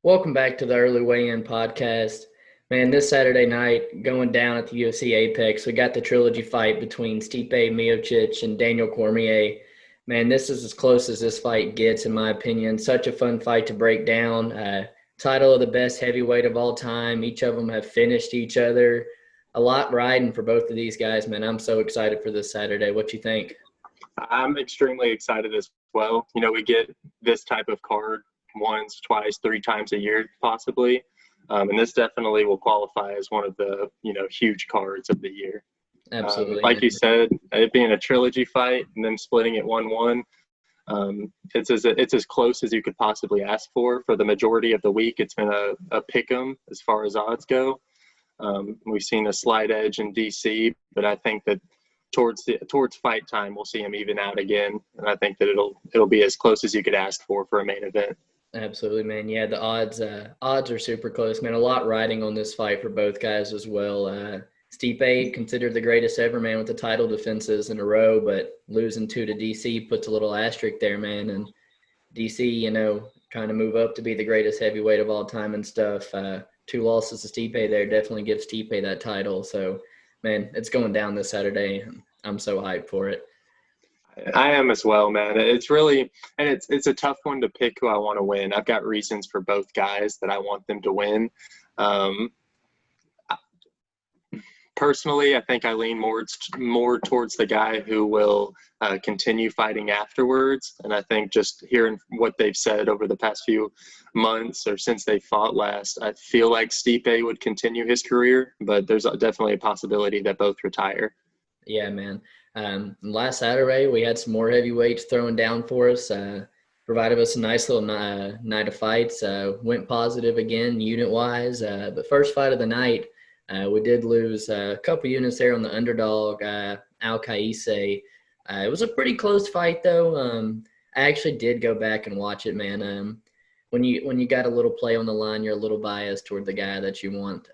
Welcome back to the Early Weigh-In podcast. Man, this Saturday night, going down at the UFC Apex, we got the trilogy fight between Stipe Miocic and Daniel Cormier. Man, this is as close as this fight gets, in my opinion. Such a fun fight to break down. Title of the best heavyweight of all time. Each of them have finished each other. A lot riding for both of these guys, man. I'm so excited for this Saturday. What you think? I'm extremely excited as well. We get this type of card once, twice, three times a year, possibly. And this definitely will qualify as one of the, huge cards of the year. Absolutely. Like you said, it being a trilogy fight and then splitting it 1-1, it's as close as you could possibly ask for. For the majority of the week, it's been a pick 'em as far as odds go. We've seen a slight edge in DC, but I think that towards fight time, we'll see him even out again, and I think that it'll be as close as you could ask for a main event. Absolutely, man. Yeah, the odds are super close, man. A lot riding on this fight for both guys as well. Stipe considered the greatest ever, man, with the title defenses in a row, but losing two to DC puts a little asterisk there, man. And DC, trying to move up to be the greatest heavyweight of all time and stuff. Two losses to Stipe there definitely gives Stipe that title. So, man, it's going down this Saturday, and I'm so hyped for it. I am as well, man. It's really, and it's a tough one to pick who I want to win. I've got reasons for both guys that I want them to win. Personally, I think I lean more towards the guy who will continue fighting afterwards. And I think just hearing what they've said over the past few months or since they fought last, I feel like Stipe would continue his career, but there's definitely a possibility that both retire. Yeah, man. Last Saturday, we had some more heavyweights throwing down for us. Provided us a nice little night of fights. Went positive again, unit-wise. But first fight of the night, we did lose a couple units there on the underdog, Al Qaise. It was a pretty close fight, though. I actually did go back and watch it, man. When you got a little play on the line, you're a little biased toward the guy that you want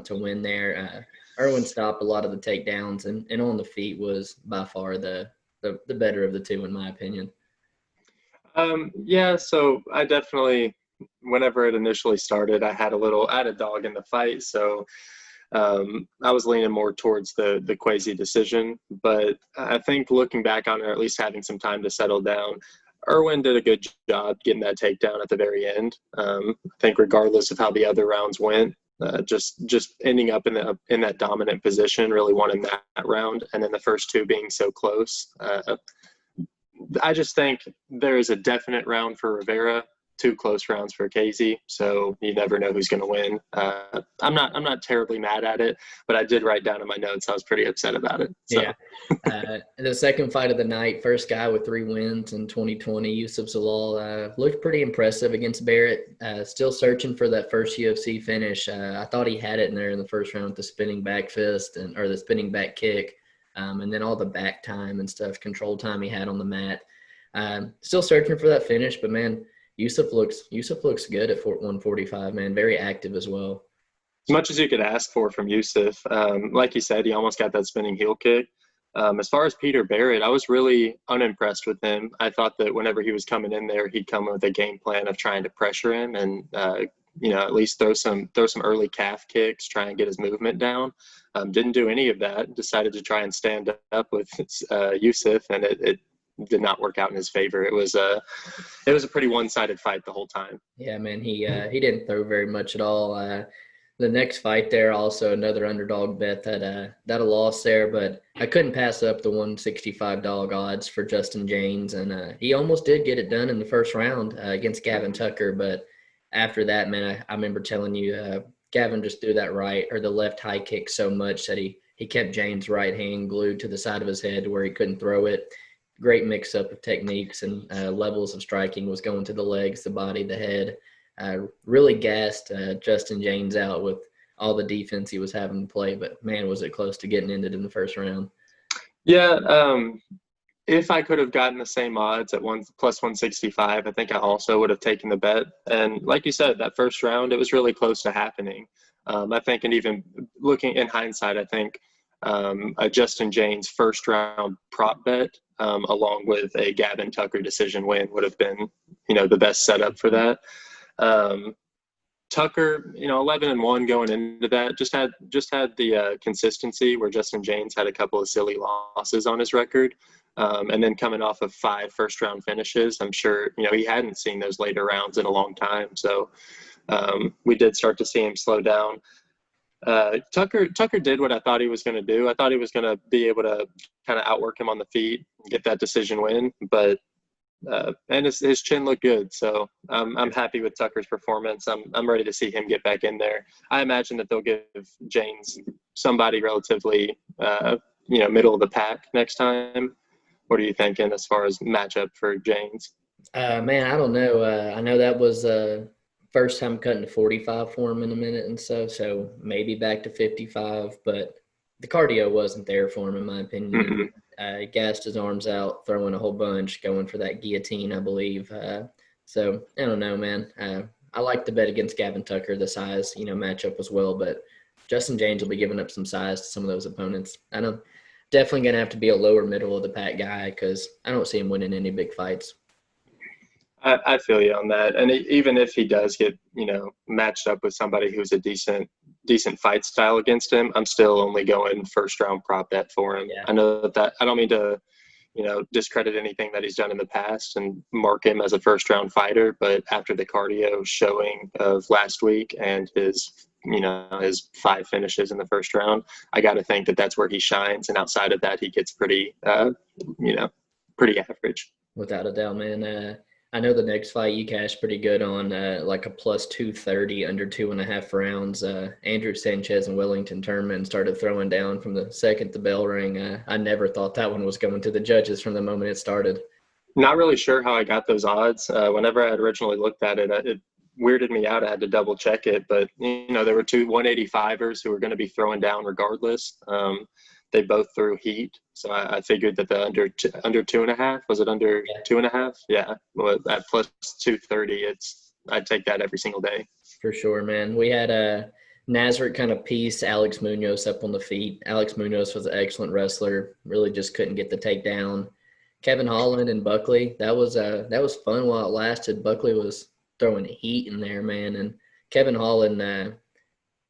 to win there. Irwin stopped a lot of the takedowns and on the feet was by far the better of the two, in my opinion. Yeah, so I definitely, whenever it initially started, I had a dog in the fight. So I was leaning more towards the Kwesi decision. But I think looking back on it, or at least having some time to settle down, Irwin did a good job getting that takedown at the very end. I think regardless of how the other rounds went, just ending up in that dominant position, really wanting that round, and then the first two being so close. I just think there is a definite round for Vera, two close rounds for Casey, so you never know who's going to win. I'm not terribly mad at it, but I did write down in my notes I was pretty upset about it. So. Yeah. The second fight of the night, first guy with 3 wins in 2020, Yusuf Zalal, looked pretty impressive against Barrett. Still searching for that first UFC finish. I thought he had it in there in the first round with the spinning back fist or the spinning back kick, and then all the back time and stuff, control time he had on the mat. Still searching for that finish, but man, Yusuf looks good at 145, man. Very active as well. As much as you could ask for from Yusuf. Like you said, he almost got that spinning heel kick. As far as Peter Barrett, I was really unimpressed with him. I thought that whenever he was coming in there, he'd come with a game plan of trying to pressure him and at least throw some early calf kicks, try and get his movement down. Didn't do any of that. Decided to try and stand up with Yusuf, and it did not work out in his favor. It was a pretty one-sided fight the whole time. Yeah, man, he didn't throw very much at all. The next fight there, also another underdog bet that a loss there, but I couldn't pass up the 165 dog odds for Justin James, and he almost did get it done in the first round against Gavin Tucker, but after that, man, I remember telling you Gavin just threw that right or the left high kick so much that he kept James' right hand glued to the side of his head to where he couldn't throw it. Great mix-up of techniques and levels of striking, was going to the legs, the body, the head. Really gassed Justin James out with all the defense he was having to play, but man, was it close to getting ended in the first round. Yeah, if I could have gotten the same odds at plus 165, I think I also would have taken the bet. And like you said, that first round, it was really close to happening. I think, and even looking in hindsight, I think a Justin James first round prop bet along with a Gavin Tucker decision win would have been, the best setup for that. Tucker, 11-1 going into that, just had the consistency where Justin James had a couple of silly losses on his record, and then coming off of 5 first-round finishes, I'm sure he hadn't seen those later rounds in a long time. So we did start to see him slow down. Tucker did what I thought he was going to do. I thought he was going to be able to kind of outwork him on the feet, get that decision win, but and his chin looked good. So I'm happy with Tucker's performance. I'm ready to see him get back in there. I imagine that they'll give James somebody relatively middle of the pack next time. What are you thinking as far as matchup for James? Man, I don't know. I know that was first time cutting to 45 for him in a minute and so maybe back to 55, but the cardio wasn't there for him in my opinion. Mm-hmm. He gassed his arms out, throwing a whole bunch, going for that guillotine, I believe. So I don't know, man. I like to bet against Gavin Tucker. The size, matchup as well, but Justin James will be giving up some size to some of those opponents. I know definitely going to have to be a lower middle of the pack guy because I don't see him winning any big fights. I feel you on that. And even if he does get, matched up with somebody who's a decent fight style against him, I'm still only going first round prop bet for him. Yeah. I know that I don't mean to, discredit anything that he's done in the past and mark him as a first round fighter, but after the cardio showing of last week and his 5 finishes in the first round, I got to think that that's where he shines. And outside of that, he gets pretty average. Without a doubt, man. I know the next fight you cashed pretty good on like a plus 230 under 2.5 rounds. Andrew Sanchez and Wellington Turman started throwing down from the second the bell rang. I never thought that one was going to the judges from the moment it started. Not really sure how I got those odds. Whenever I had originally looked at it, it weirded me out. I had to double check it, but there were 2 185ers who were going to be throwing down regardless. They both threw heat, so I figured that the under 2.5, was it under 2.5? Yeah, well, at plus 230, I'd take that every single day. For sure, man. We had a Nazareth kind of piece Alex Munoz up on the feet. Alex Munoz was an excellent wrestler. Really just couldn't get the takedown. Kevin Holland and Buckley, that was fun while it lasted. Buckley was throwing heat in there, man, and Kevin Holland.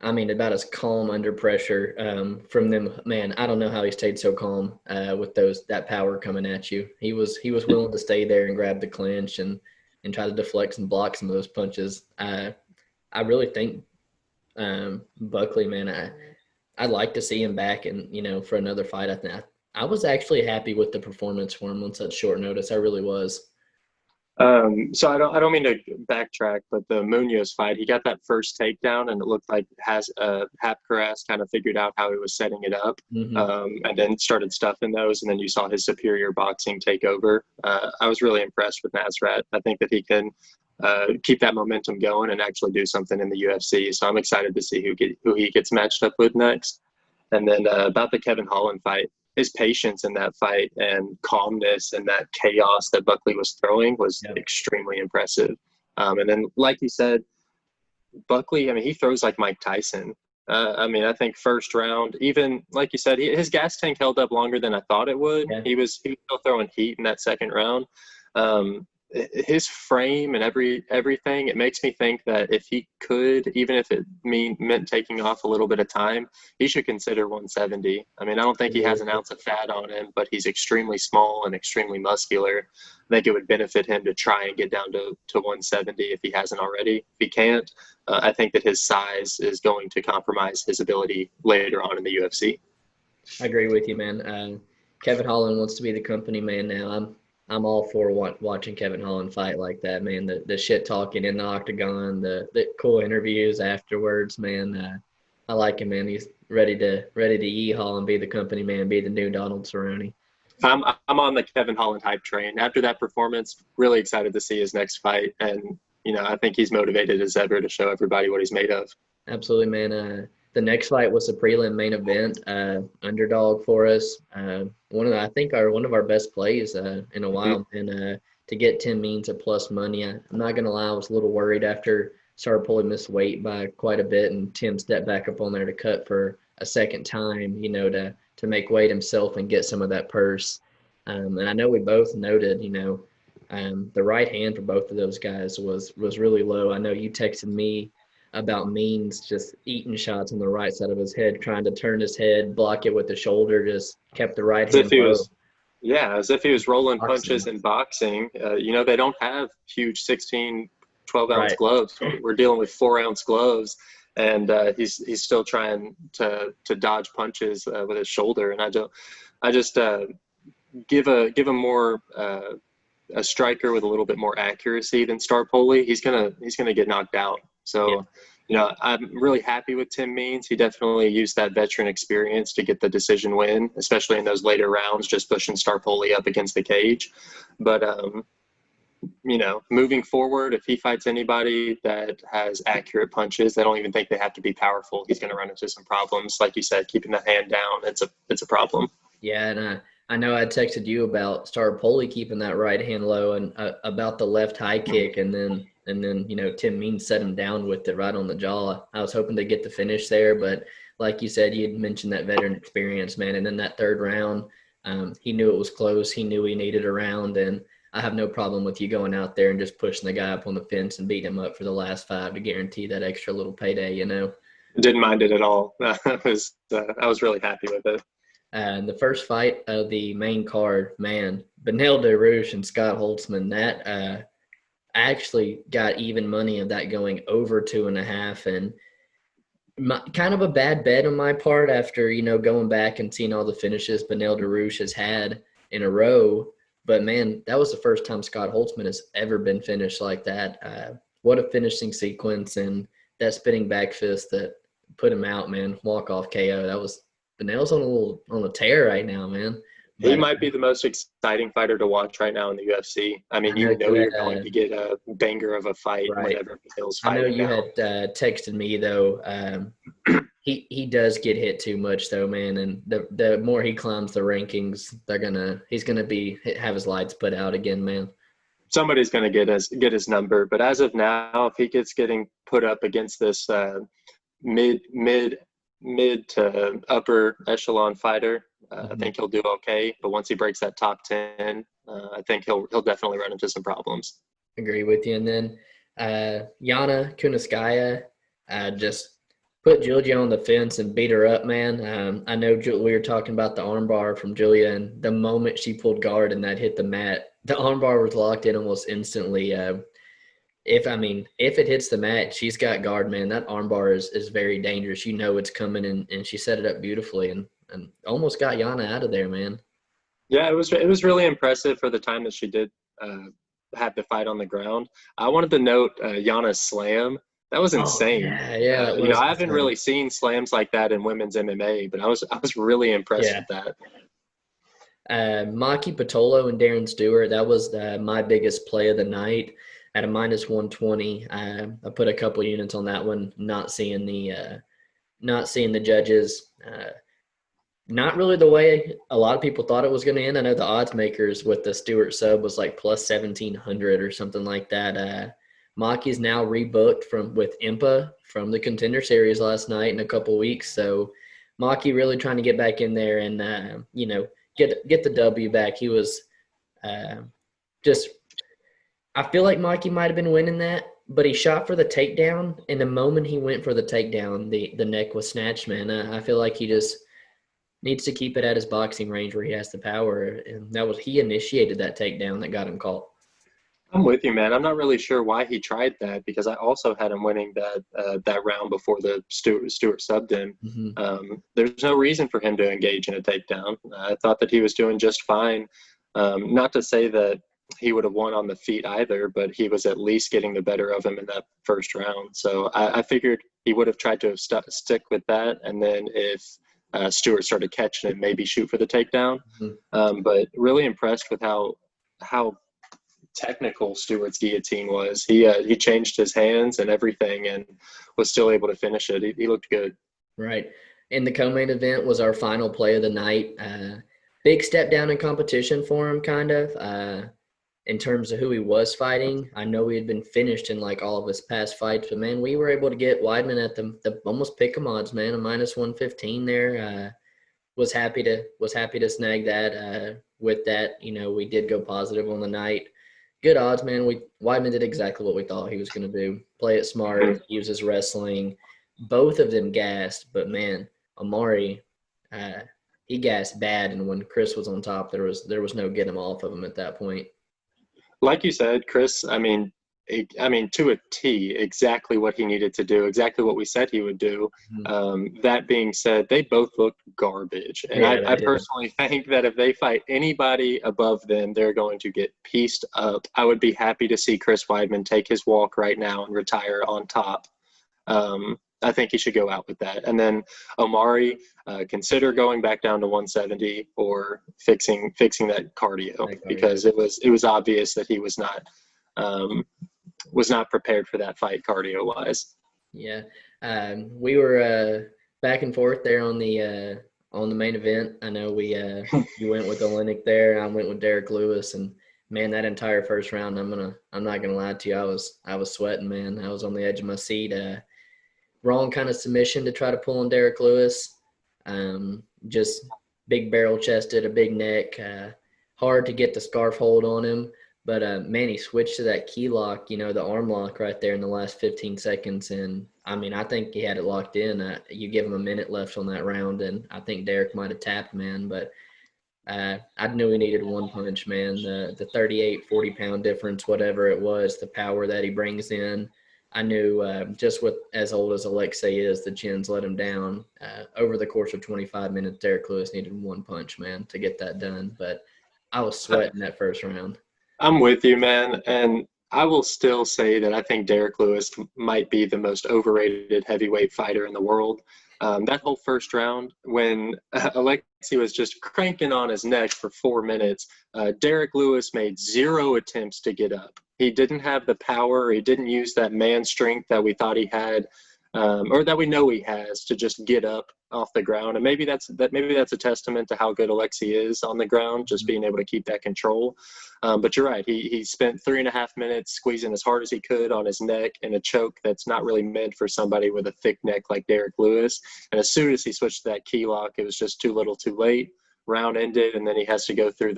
About as calm under pressure from them. Man, I don't know how he stayed so calm with that power coming at you. He was willing to stay there and grab the clinch and try to deflect and block some of those punches. I really think Buckley, man, I'd like to see him back and for another fight. I was actually happy with the performance for him on such short notice. I really was. So I don't mean to backtrack, but the Munoz fight, he got that first takedown and it looked like Hapkaras kind of figured out how he was setting it up, and then started stuffing those, and then you saw his superior boxing take over. I was really impressed with Nazareth. I think that he can keep that momentum going and actually do something in the UFC. So I'm excited to see who he gets matched up with next. And then about the Kevin Holland fight, his patience in that fight and calmness and that chaos that Buckley was throwing was extremely impressive. And then, like you said, Buckley, he throws like Mike Tyson. I think first round, even like you said, his gas tank held up longer than I thought it would. Yeah. He was still throwing heat in that second round. His frame and everything, it makes me think that if he could, even if it meant taking off a little bit of time, he should consider 170. I don't think he has an ounce of fat on him, but he's extremely small and extremely muscular. I think it would benefit him to try and get down to 170 if he hasn't already. If he can't, I think that his size is going to compromise his ability later on in the UFC. I agree with you, man. Kevin Holland wants to be the company man now. I'm all for watching Kevin Holland fight like that, man. The shit talking in the octagon, the cool interviews afterwards, man. I like him, man. He's ready to yeehaw and be the company man, be the new Donald Cerrone. I'm on the Kevin Holland hype train. After that performance, really excited to see his next fight, and I think he's motivated as ever to show everybody what he's made of. Absolutely, man. The next fight was the prelim main event, underdog for us. One of our best plays in a while, and to get Tim Means at plus money. I'm not gonna lie, I was a little worried after started pulling this weight by quite a bit, and Tim stepped back up on there to cut for a second time, to make weight himself and get some of that purse. And I know we both noted, the right hand for both of those guys was really low. I know you texted me about Means just eating shots on the right side of his head, trying to turn his head, block it with the shoulder, just kept the right As if hand he low. was, yeah, as if he was rolling punches Boxing. in boxing. They don't have huge 16, 12-ounce Right. gloves. We're dealing with 4-ounce gloves, and he's still trying to dodge punches with his shoulder. And I just give a more a striker with a little bit more accuracy than Starpoli, he's gonna get knocked out. Yeah. So, I'm really happy with Tim Means. He definitely used that veteran experience to get the decision win, especially in those later rounds, just pushing Starpoli up against the cage. But moving forward, if he fights anybody that has accurate punches, I don't even think they have to be powerful. He's going to run into some problems, like you said, keeping the hand down. It's a problem. Yeah, and I know I texted you about Starpoli keeping that right hand low and about the left high kick, and then Tim Means set him down with it right on the jaw. I was hoping to get the finish there, but like you said, you'd mentioned that veteran experience, man. And in that third round, he knew it was close. He knew he needed a round, and I have no problem with you going out there and just pushing the guy up on the fence and beating him up for the last 5 to guarantee that extra little payday. Didn't mind it at all. I was really happy with it. The first fight of the main card, man, Benel DeRouche and Scott Holtzman, that I actually got even money of that going over 2.5, and kind of a bad bet on my part after, going back and seeing all the finishes Benel DeRouche has had in a row. But, man, that was the first time Scott Holtzman has ever been finished like that. What a finishing sequence, and that spinning back fist that put him out, man, walk-off KO. That was – Benel's on a tear right now, man. He might be the most exciting fighter to watch right now in the UFC. I mean, you're going to get a banger of a fight whenever Benel's fighting. I know you had texted me, though. He does get hit too much, though, man. And the more he climbs the rankings, he's gonna have his lights put out again, man. Somebody's gonna get his number, but as of now, if he gets getting put up against this mid to upper echelon fighter, I think he'll do okay. But once he breaks that top 10, I think he'll definitely run into some problems. Agree with you. And then Yana Kunitskaya just put Julia on the fence and beat her up, man. I know we were talking about the armbar from Julia, and the moment she pulled guard and that hit the mat, the armbar was locked in almost instantly. If it hits the mat, she's got guard, man. That armbar is very dangerous. It's coming, and she set it up beautifully and almost got Yana out of there, man. Yeah, it was really impressive for the time that she did have the fight on the ground. I wanted to note Yana's slam. That was insane. Yeah. I haven't really seen slams like that in women's MMA, but I was really impressed with that. Maki Patolo and Darren Stewart, that was my biggest play of the night at a -120. I put a couple units on that one, not seeing the judges. Not really the way a lot of people thought it was going to end. I know the odds makers with the Stewart sub was like plus 1,700 or something like that. Maki's now rebooked with IMPA from the Contender Series last night in a couple weeks. So Maki really trying to get back in there and, get the W back. He was I feel like Maki might have been winning that, but he shot for the takedown. And the moment he went for the takedown, the neck was snatched, man. I feel like he just needs to keep it at his boxing range where he has the power. And he initiated that takedown that got him caught. I'm with you, man. I'm not really sure why he tried that because I also had him winning that round before the Stewart subbed him. Mm-hmm. There's no reason for him to engage in a takedown. I thought that he was doing just fine. Not to say that he would have won on the feet either, but he was at least getting the better of him in that first round. So I figured he would have tried to stick with that, and then if Stewart started catching it, maybe shoot for the takedown. Mm-hmm. But really impressed with how technical Stewart's guillotine was. He changed his hands and everything and was still able to finish it. He looked good. Right. And the co-main event was our final play of the night. Big step down in competition for him, kind of, in terms of who he was fighting. I know he had been finished in like all of his past fights, but man, we were able to get Weidman at the almost pick 'em odds, man, a -115 there. Was happy to snag that. With that, we did go positive on the night. good odds, man. Weidman did exactly what we thought he was going to do. Play it smart, use his wrestling. Both of them gassed, but man, Amari, he gassed bad, and when Chris was on top, there was no getting him off of him at that point. Like you said, Chris, to a T, exactly what he needed to do, exactly what we said he would do. That being said, they both looked garbage. And Yeah, I personally think that if they fight anybody above them, they're going to get pieced up. I would be happy to see Chris Weidman take his walk right now and retire on top. I think he should go out with that. And then Omari, consider going back down to 170 or fixing that cardio, because it was obvious that he was not prepared for that fight cardio wise. Yeah. We were back and forth there on the main event. I know you went with Olenek there, and I went with Derek Lewis, and man, that entire first round, I'm not gonna lie to you, I was sweating, man. I was on the edge of my seat. Wrong kind of submission to try to pull on Derek Lewis. Just big barrel chested, a big neck, hard to get the scarf hold on him. But, man, he switched to that key lock, the arm lock right there in the last 15 seconds. And, I think he had it locked in. You give him a minute left on that round, and I think Derek might have tapped, man. But I knew he needed one punch, man. The 38, 40-pound difference, whatever it was, the power that he brings in. I knew just with as old as Alexei is, the chins let him down. Over the course of 25 minutes, Derek Lewis needed one punch, man, to get that done. But I was sweating that first round. I'm with you, man. And I will still say that I think Derek Lewis might be the most overrated heavyweight fighter in the world. That whole first round, when Alexei was just cranking on his neck for 4 minutes, Derek Lewis made 0 attempts to get up. He didn't have the power. He didn't use that man strength that we thought he had, or that we know he has, to just get up off the ground. And maybe that's a testament to how good Alexei is on the ground, just being able to keep that control. But you're right. He spent 3.5 minutes squeezing as hard as he could on his neck in a choke that's not really meant for somebody with a thick neck like Derek Lewis. And as soon as he switched to that key lock, it was just too little too late. Round ended, and then he has to go through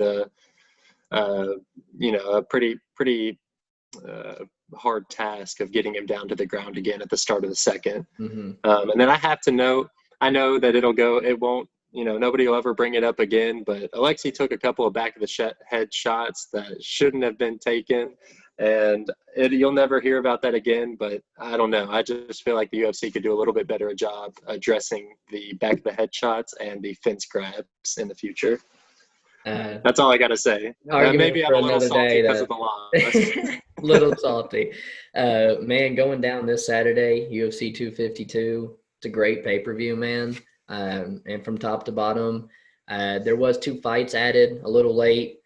a pretty hard task of getting him down to the ground again at the start of the second. And then I have to note, I know that it won't, nobody will ever bring it up again, but Alexei took a couple of back of the head shots that shouldn't have been taken, and you'll never hear about that again. But I don't know. I just feel like the UFC could do a little bit better job addressing the back of the head shots and the fence grabs in the future. That's all I got to say. Maybe I'm a little salty because of the loss. Little salty. Man, going down this Saturday, UFC 252. It's a great pay-per-view, man. And from top to bottom, there was 2 fights added a little late.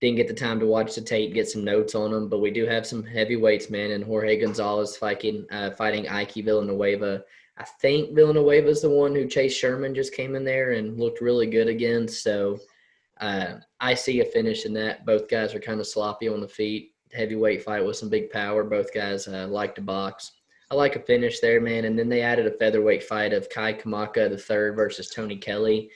Didn't get the time to watch the tape, get some notes on them, but we do have some heavyweights, man. And Jorge Gonzalez fighting Ike Villanueva. I think Villanueva's the one who Chase Sherman just came in there and looked really good against. So I see a finish in that. Both guys are kind of sloppy on the feet. Heavyweight fight with some big power. Both guys like to box. I like a finish there, man. And then they added a featherweight fight of Kai Kamaka III versus Tony Kelly.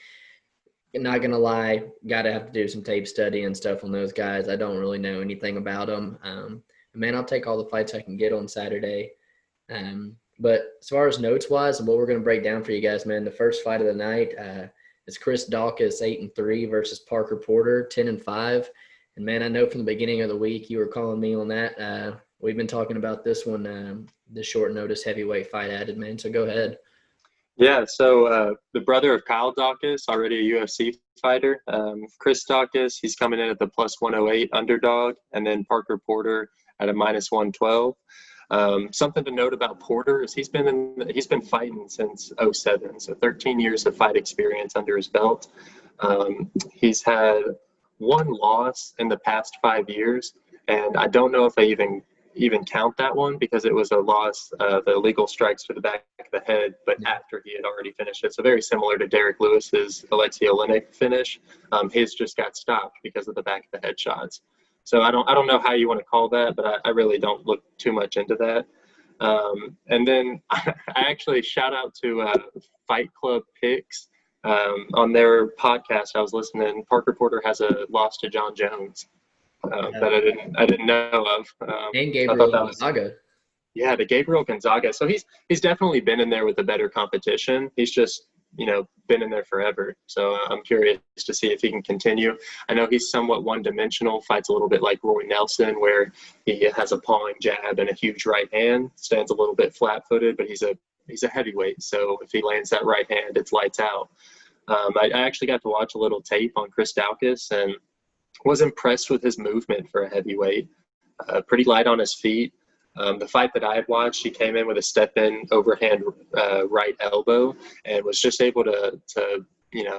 Not going to lie, got to have to do some tape study and stuff on those guys. I don't really know anything about them. Man, I'll take all the fights I can get on Saturday. But as far as notes-wise and what we're going to break down for you guys, man, the first fight of the night is Chris Daukaus 8-3 versus Parker Porter 10-5. And, man, I know from the beginning of the week you were calling me on that. We've been talking about this one, the short notice heavyweight fight added, man. So go ahead. Yeah, so the brother of Kyle Daukaus, already a UFC fighter. Chris Daukaus, he's coming in at the +108 underdog, and then Parker Porter at a -112. Something to note about Porter is he's been fighting since 2007, so 13 years of fight experience under his belt. He's had 1 loss in the past 5 years, and I don't know if I even count that one because it was a loss of illegal strikes to the back of the head, but after he had already finished it. So very similar to Derek Lewis's Alexei Olenek finish. His just got stopped because of the back of the head shots. So I don't know how you want to call that, but I really don't look too much into that. And then I actually shout out to Fight Club Picks. On their podcast I was listening. Parker Porter has a loss to John Jones. that I didn't know of. And So I thought Gabriel that was Gonzaga. yeah, the Gabriel Gonzaga. So he's definitely been in there with the better competition. He's just been in there forever. So I'm curious to see if he can continue. I know he's somewhat one-dimensional, fights a little bit like Roy Nelson, where he has a pawing jab and a huge right hand, stands a little bit flat-footed, but he's a heavyweight. So if he lands that right hand, it's lights out. I actually got to watch a little tape on Chris Daukaus and was impressed with his movement for a heavyweight. Pretty light on his feet. The fight that I had watched, he came in with a step-in overhand right elbow and was just able to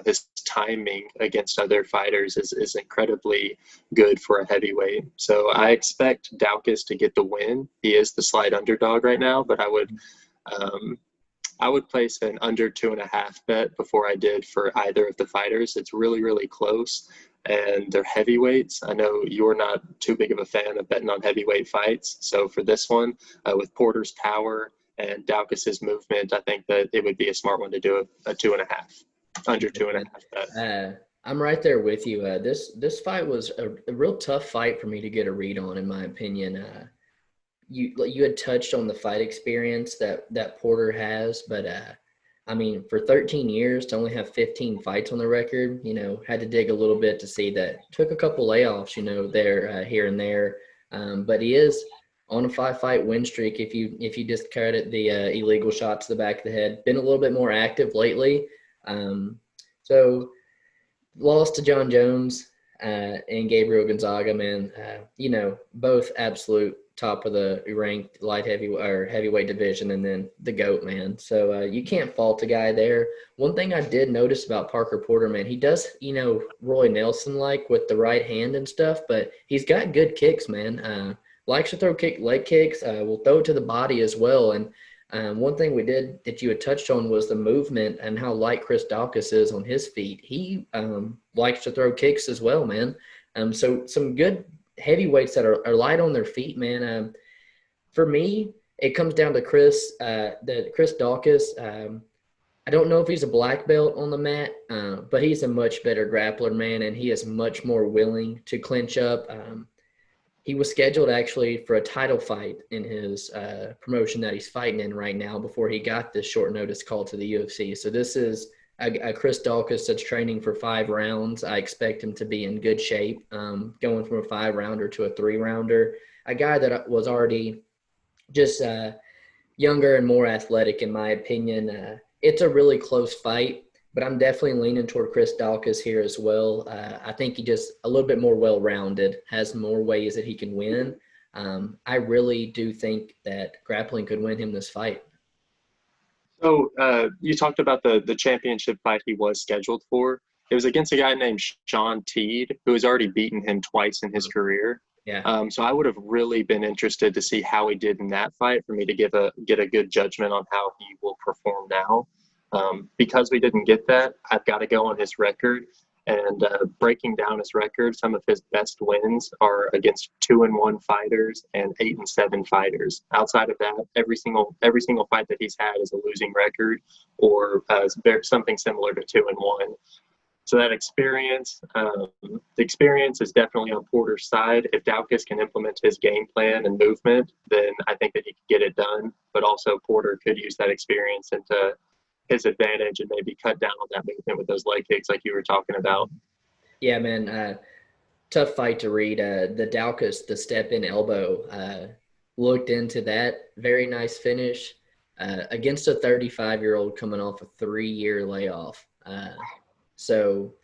his timing against other fighters is incredibly good for a heavyweight. So I expect Daukaus to get the win. He is the slight underdog right now, but I would place an under 2.5 bet before I did for either of the fighters. It's really, really close, and they're heavyweights. I know you're not too big of a fan of betting on heavyweight fights. So for this one, with Porter's power and Daukaus's movement, I think that it would be a smart one to do a 2.5, under 2.5 bet. I'm right there with you. This fight was a real tough fight for me to get a read on, in my opinion. You had touched on the fight experience that Porter has, but I mean, for 13 years to only have 15 fights on the record, had to dig a little bit to see that. Took a couple layoffs, there here and there, but he is on a 5-fight win streak. If you discredit the illegal shot to the back of the head, been a little bit more active lately. So lost to John Jones and Gabriel Gonzaga, man. Both absolute top of the ranked light heavyweight or heavyweight division, and then the GOAT, man. So you can't fault a guy there. One thing I did notice about Parker Porter, man, he does, Roy Nelson like with the right hand and stuff, but he's got good kicks, man. Likes to throw leg kicks. Will throw it to the body as well. And one thing we did that you had touched on was the movement and how light Chris Daukaus is on his feet. He likes to throw kicks as well, man. So some good heavyweights that are light on their feet, man. For me, it comes down to Chris Daukaus. I don't know if he's a black belt on the mat, but he's a much better grappler, man, and he is much more willing to clinch up. He was scheduled actually for a title fight in his promotion that he's fighting in right now before he got this short notice call to the UFC. So this is a Chris Daukaus that's training for 5 rounds. I expect him to be in good shape, going from a 5-rounder to a 3-rounder. A guy that was already just younger and more athletic, in my opinion. It's a really close fight, but I'm definitely leaning toward Chris Daukaus here as well. I think he just a little bit more well-rounded, has more ways that he can win. I really do think that grappling could win him this fight. So you talked about the championship fight he was scheduled for. It was against a guy named Sean Teed, who has already beaten him twice in his career. Yeah. So I would have really been interested to see how he did in that fight for me to get a good judgment on how he will perform now. Because we didn't get that, I've got to go on his record. And breaking down his record, some of his best wins are against 2-1 fighters and 8-7 fighters. Outside of that, every single fight that he's had is a losing record or something similar to 2-1. So that experience, the experience is definitely on Porter's side. If Daukaus can implement his game plan and movement, then I think that he could get it done. But also Porter could use that experience into his advantage and maybe cut down on that movement with those leg kicks like you were talking about. Yeah, man. Tough fight to read. The Daukaus, the step-in elbow, looked into that. Very nice finish against a 35-year-old coming off a 3-year layoff. So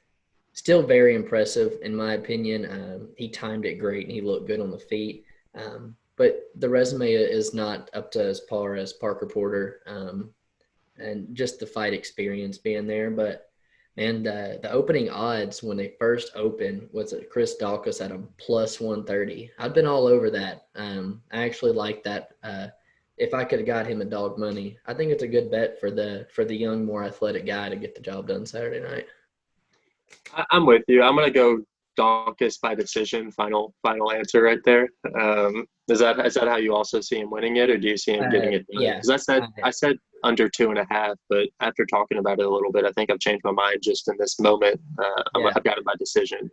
still very impressive, in my opinion. He timed it great, and he looked good on the feet. But the resume is not up to as par as Parker Porter. And just the fight experience being there. But, man, the opening odds when they first opened was Chris Daukaus at a +130. I've been all over that. I actually like that. If I could have got him a dog money, I think it's a good bet for the young, more athletic guy to get the job done Saturday night. I'm with you. I'm going to go Daukaus by decision. Final answer right there. Is that how you also see him winning it, or do you see him getting it done? Yeah. Because I said under 2.5, but after talking about it a little bit, I think I've changed my mind just in this moment. I've got it by decision.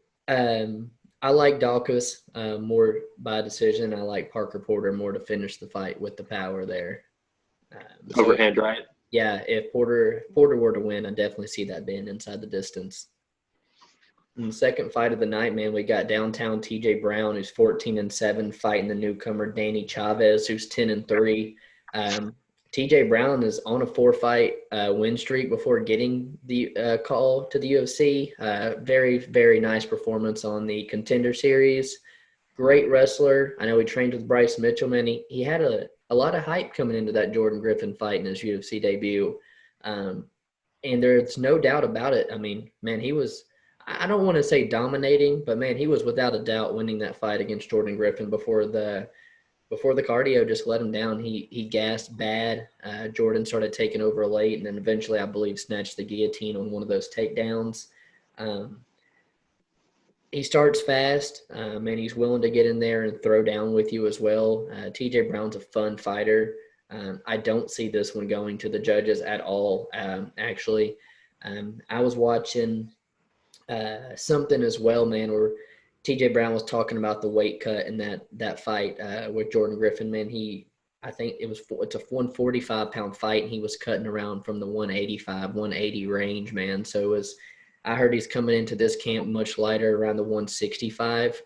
I like Daukaus more by decision. I like Parker Porter more to finish the fight with the power there. So Overhand, right? yeah, if Porter were to win, I definitely see that being inside the distance. In the second fight of the night, man, we got downtown TJ Brown, who's 14-7, fighting the newcomer Danny Chavez, who's 10-3. TJ Brown is on a 4-fight win streak before getting the call to the UFC. Very, very nice performance on the Contender Series. Great wrestler. I know he trained with Bryce Mitchell, man. He had a lot of hype coming into that Jordan Griffin fight in his UFC debut. And there's no doubt about it. I mean, man, he was – I don't want to say dominating, but, man, he was without a doubt winning that fight against Jordan Griffin before the cardio just let him down. He gassed bad. Jordan started taking over late, and then eventually, I believe, snatched the guillotine on one of those takedowns. He starts fast, and he's willing to get in there and throw down with you as well. TJ Brown's a fun fighter. I don't see this one going to the judges at all, actually. I was watching something as well, man, where TJ Brown was talking about the weight cut in that fight with Jordan Griffin, man. I think it's a 145-pound fight, and he was cutting around from the 185, 180 range, man. So I heard he's coming into this camp much lighter, around the 165.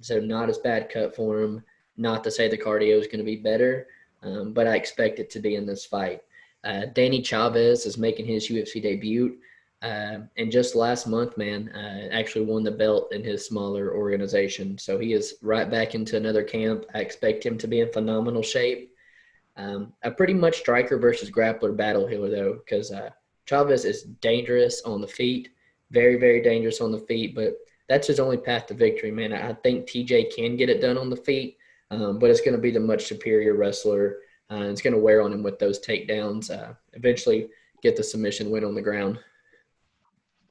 So not as bad cut for him. Not to say the cardio is going to be better, but I expect it to be in this fight. Danny Chavez is making his UFC debut. And just last month, man, actually won the belt in his smaller organization. So he is right back into another camp. I expect him to be in phenomenal shape. A pretty much striker versus grappler battle here, though, because Chavez is dangerous on the feet, very, very dangerous on the feet, but that's his only path to victory, man. I think TJ can get it done on the feet, but it's going to be the much superior wrestler. It's going to wear on him with those takedowns, eventually get the submission win on the ground.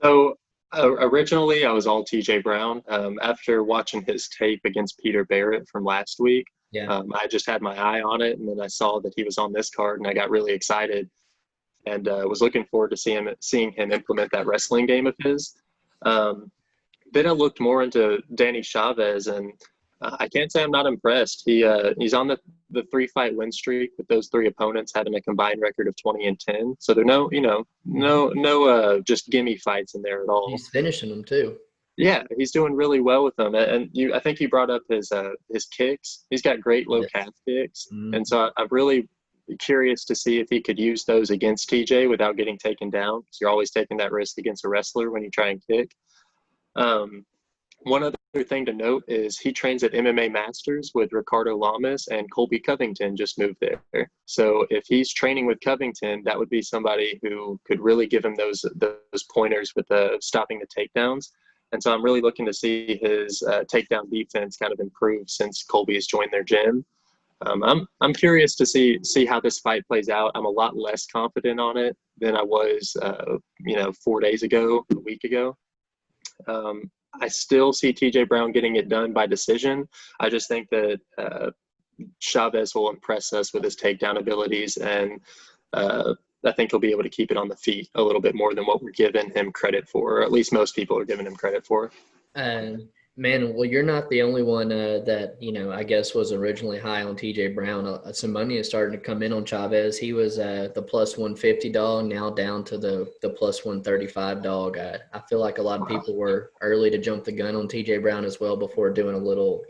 So originally, I was all TJ Brown. After watching his tape against Peter Barrett from last week, Yeah. I just had my eye on it, and then I saw that he was on this card, and I got really excited, and was looking forward to seeing him implement that wrestling game of his. Then I looked more into Danny Chavez, and I can't say I'm not impressed. He's on the 3-fight win streak with those 3 opponents having a combined record of 20-10. So there are no just gimme fights in there at all. He's finishing them too. Yeah, he's doing really well with them. And I think you brought up his kicks. He's got great low calf kicks, and so I'm really curious to see if he could use those against TJ without getting taken down. So you're always taking that risk against a wrestler when you try and kick. One other thing to note is he trains at MMA Masters with Ricardo Lamas, and Colby Covington just moved there. So if he's training with Covington, that would be somebody who could really give him those pointers with stopping the takedowns. And so I'm really looking to see his takedown defense kind of improve since Colby has joined their gym. I'm curious to see how this fight plays out. I'm a lot less confident on it than I was 4 days ago, a week ago. I still see TJ Brown getting it done by decision. I just think that Chavez will impress us with his takedown abilities, and I think he'll be able to keep it on the feet a little bit more than what we're giving him credit for, or at least most people are giving him credit for. Man, well, you're not the only one that, I guess was originally high on TJ Brown. Some money is starting to come in on Chavez. He was the plus 150 dog, now down to the plus 135 dog. I feel like a lot of people were early to jump the gun on TJ Brown as well before doing a little,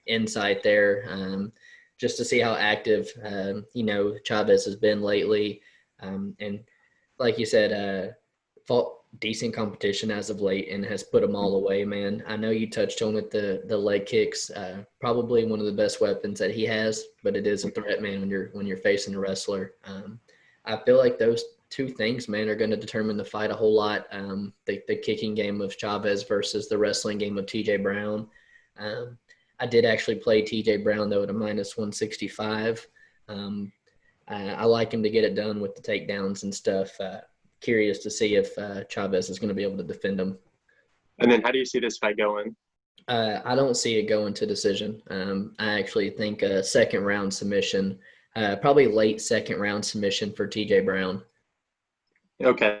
insight there, just to see how active, Chavez has been lately. And like you said, fought decent competition as of late and has put them all away, man. I know you touched on it, the leg kicks, probably one of the best weapons that he has, but it is a threat, man, when you're facing a wrestler. I feel like those two things, man, are going to determine the fight a whole lot. The kicking game of Chavez versus the wrestling game of TJ Brown. I did actually play TJ Brown, though, at a minus 165. I like him to get it done with the takedowns and stuff. Curious to see if Chavez is going to be able to defend him. And then how do you see this fight going? I don't see it going to decision. I actually think a second round submission, probably late second round submission for TJ Brown. Okay.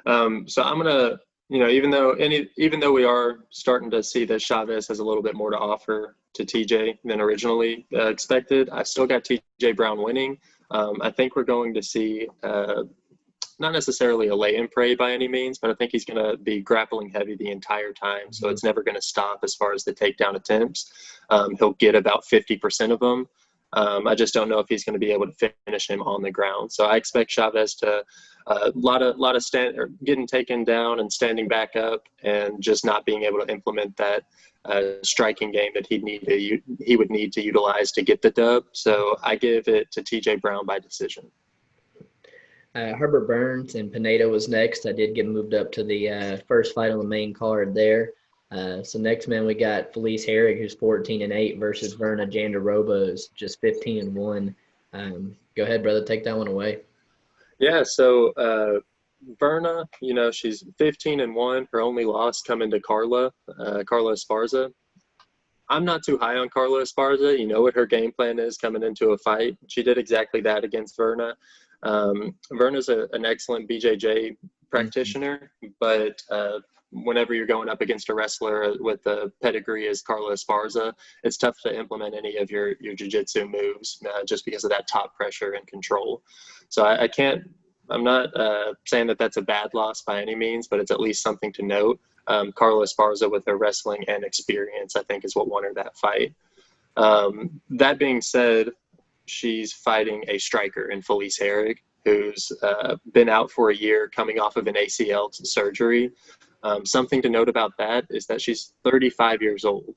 So I'm going to even though we are starting to see that Chavez has a little bit more to offer to TJ than originally expected, I still got TJ Brown winning. I think we're going to see not necessarily a lay-in prey by any means, but I think he's going to be grappling heavy the entire time, so it's never going to stop as far as the takedown attempts. He'll get about 50% of them. I just don't know if he's going to be able to finish him on the ground. So I expect Chavez to a lot of getting taken down and standing back up, and just not being able to implement that striking game that he would need to utilize to get the dub. So I give it to TJ Brown by decision. Herbert Burns and Pineda was next. I did get moved up to the first fight on the main card there. So next, man, we got Felice Herrig, who's 14-8, versus Virna Jandiroba, who's just 15-1. Go ahead, brother, take that one away. Yeah, so Virna, she's 15-1. Her only loss coming to Carla Esparza. I'm not too high on Carla Esparza. You know what her game plan is coming into a fight. She did exactly that against Virna. Virna's an excellent BJJ practitioner, but whenever you're going up against a wrestler with the pedigree as Carla Esparza, it's tough to implement any of your jiu-jitsu moves just because of that top pressure and control. So I'm not saying that that's a bad loss by any means, but it's at least something to note. Carla Esparza, with her wrestling and experience, I think is what won her that fight. That being said, she's fighting a striker in Felice Herrig, who's been out for a year coming off of an ACL surgery. Something to note about that is that she's 35 years old.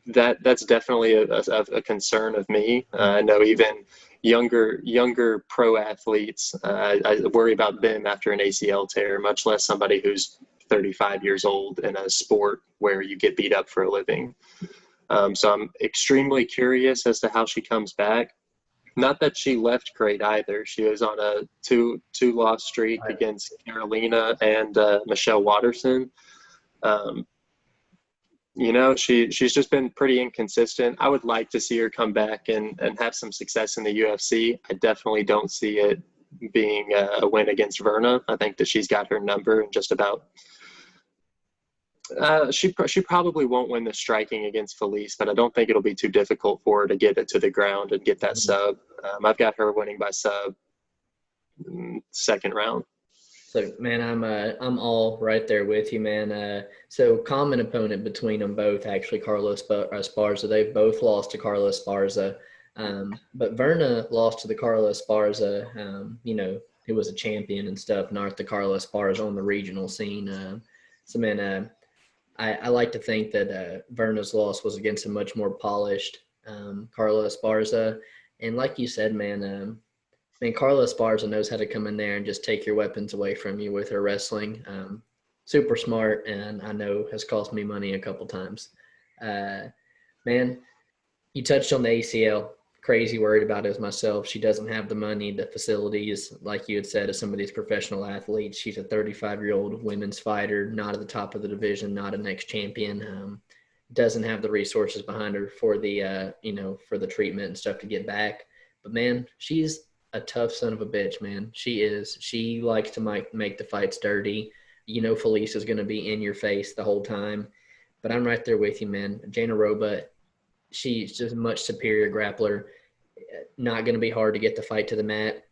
That's definitely a concern of me. I know even younger pro athletes, I worry about them after an ACL tear, much less somebody who's 35 years old in a sport where you get beat up for a living. So I'm extremely curious as to how she comes back. Not that she left great either. She was on a two-loss streak against Carolina and Michelle Watterson. She's just been pretty inconsistent. I would like to see her come back and have some success in the UFC. I definitely don't see it being a win against Virna. I think that she's got her number and just about she probably won't win the striking against Felice, but I don't think it'll be too difficult for her to get it to the ground and get that sub. I've got her winning by sub second round. So, man, I'm all right there with you, man. So common opponent between them both, actually, Carla Esparza. They've both lost to Carla Esparza. But Virna lost to the Carla Esparza, who was a champion and stuff, not the Carla Esparza on the regional scene. So, man, I like to think that Virna's loss was against a much more polished Carla Esparza. And like you said, man, Carla Esparza knows how to come in there and just take your weapons away from you with her wrestling. Super smart, and I know has cost me money a couple times. Man, you touched on the ACL. Crazy worried about it as myself. She doesn't have the money, the facilities, like you had said, as some of these professional athletes. She's a 35-year-old women's fighter, not at the top of the division, not a next champion. Doesn't have the resources behind her for the, for the treatment and stuff to get back. But, man, she's a tough son of a bitch, man. She is. She likes to make the fights dirty. Felice is going to be in your face the whole time. But I'm right there with you, man. Jandiroba, she's just a much superior grappler. Not going to be hard to get the fight to the mat.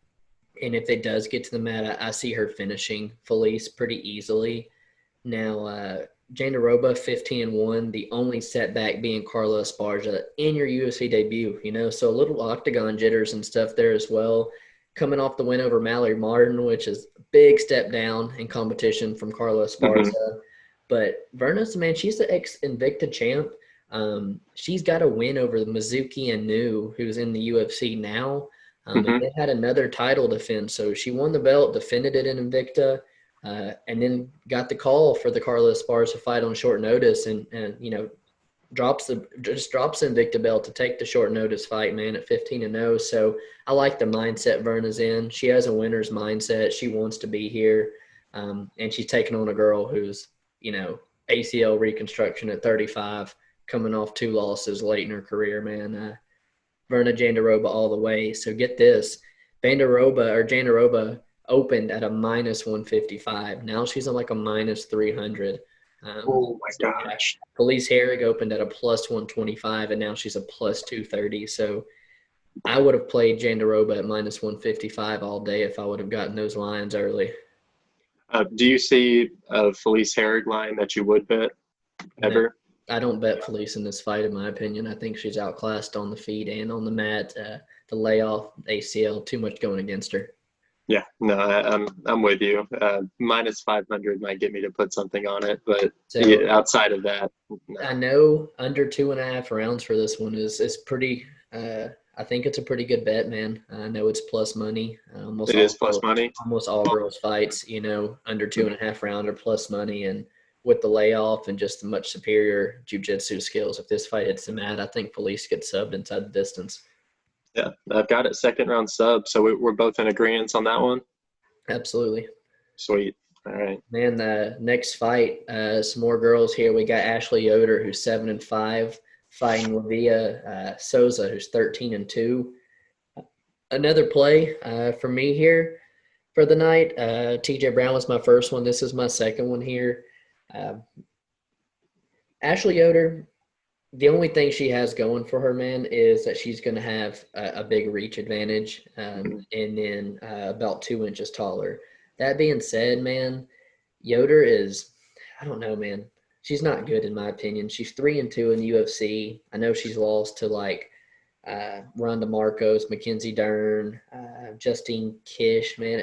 And if it does get to the mat, I see her finishing Felice pretty easily. Now, Jandiroba, 15-1, the only setback being Carla Esparza in your UFC debut, so a little octagon jitters and stuff there as well. Coming off the win over Mallory Martin, which is a big step down in competition from Carla Esparza. Mm-hmm. But Virna's, man, she's the ex-Invicta champ. She's got a win over Mizuki and New, who's in the UFC now. And they had another title defense. So she won the belt, defended it in Invicta, and then got the call for the Carla Esparza fight on short notice and drops the Invicta belt to take the short notice fight, man, at 15-0. So I like the mindset Virna's in. She has a winner's mindset. She wants to be here. And she's taking on a girl who's, ACL reconstruction at 35, coming off 2 losses late in her career, man. Virna Jandiroba all the way. So get this. Jandiroba opened at a minus 155. Now she's on like a minus 300. Oh my So yeah, gosh. Felice Herrig opened at a plus 125, and now she's a plus 230. So I would have played Jandiroba at minus 155 all day if I would have gotten those lines early. Do you see a Felice Herrig line that you would bet No, ever? I don't bet Felice in this fight, in my opinion. I think she's outclassed on the feet and on the mat. The layoff, ACL, too much going against her. Yeah, no, I'm with you. Minus 500 might get me to put something on it, but So yeah, outside of that, no. I know under 2.5 rounds for this one is pretty. I think it's a pretty good bet, man. I know it's plus money. It is plus money. Almost all girls fights, under 2.5 round are plus money, and with the layoff and just the much superior jujitsu skills, if this fight hits the mat, I think Felice gets subbed inside the distance. Yeah, I've got it second round sub, so we're both in agreement on that one. Absolutely. Sweet. All right. Man, the next fight, some more girls here. We got Ashley Yoder, who's 7-5, fighting Livia Souza, who's 13-2. Another play for me here for the night. TJ Brown was my first one. This is my second one here. Ashley Yoder, the only thing she has going for her, man, is that she's going to have a big reach advantage, and then about 2 inches taller. That being said, man, Yoder is, I don't know, man. She's not good in my opinion. She's 3-2 in the UFC. I know she's lost to like Ronda Marcos, Mackenzie Dern, Justine Kish, man.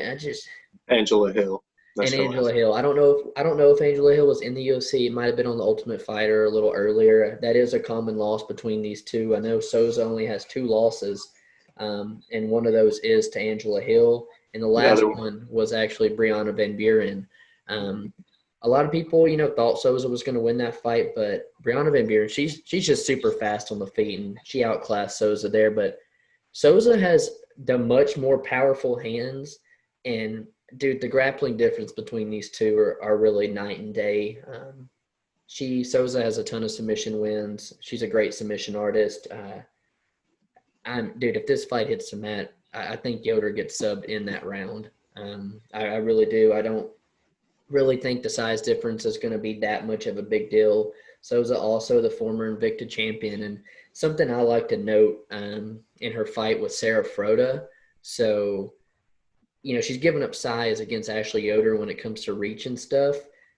Angela Hill. And Angela Hill. I don't know if Angela Hill was in the UFC. It might have been on the Ultimate Fighter a little earlier. That is a common loss between these two. I know Souza only has 2 losses, and one of those is to Angela Hill, and the last one was actually Brianna Van Buren. A lot of people, thought Souza was going to win that fight, but Brianna Van Buren, she's just super fast on the feet, and she outclassed Souza there. But Souza has the much more powerful hands, and dude, the grappling difference between these two are really night and day. Souza has a ton of submission wins. She's a great submission artist. Dude, if this fight hits the mat, I think Yoder gets subbed in that round. I really do. I don't really think the size difference is going to be that much of a big deal. Souza also the former Invicta champion, and something I like to note in her fight with Sarah Froda. So, she's given up size against Ashley Yoder when it comes to reach and stuff.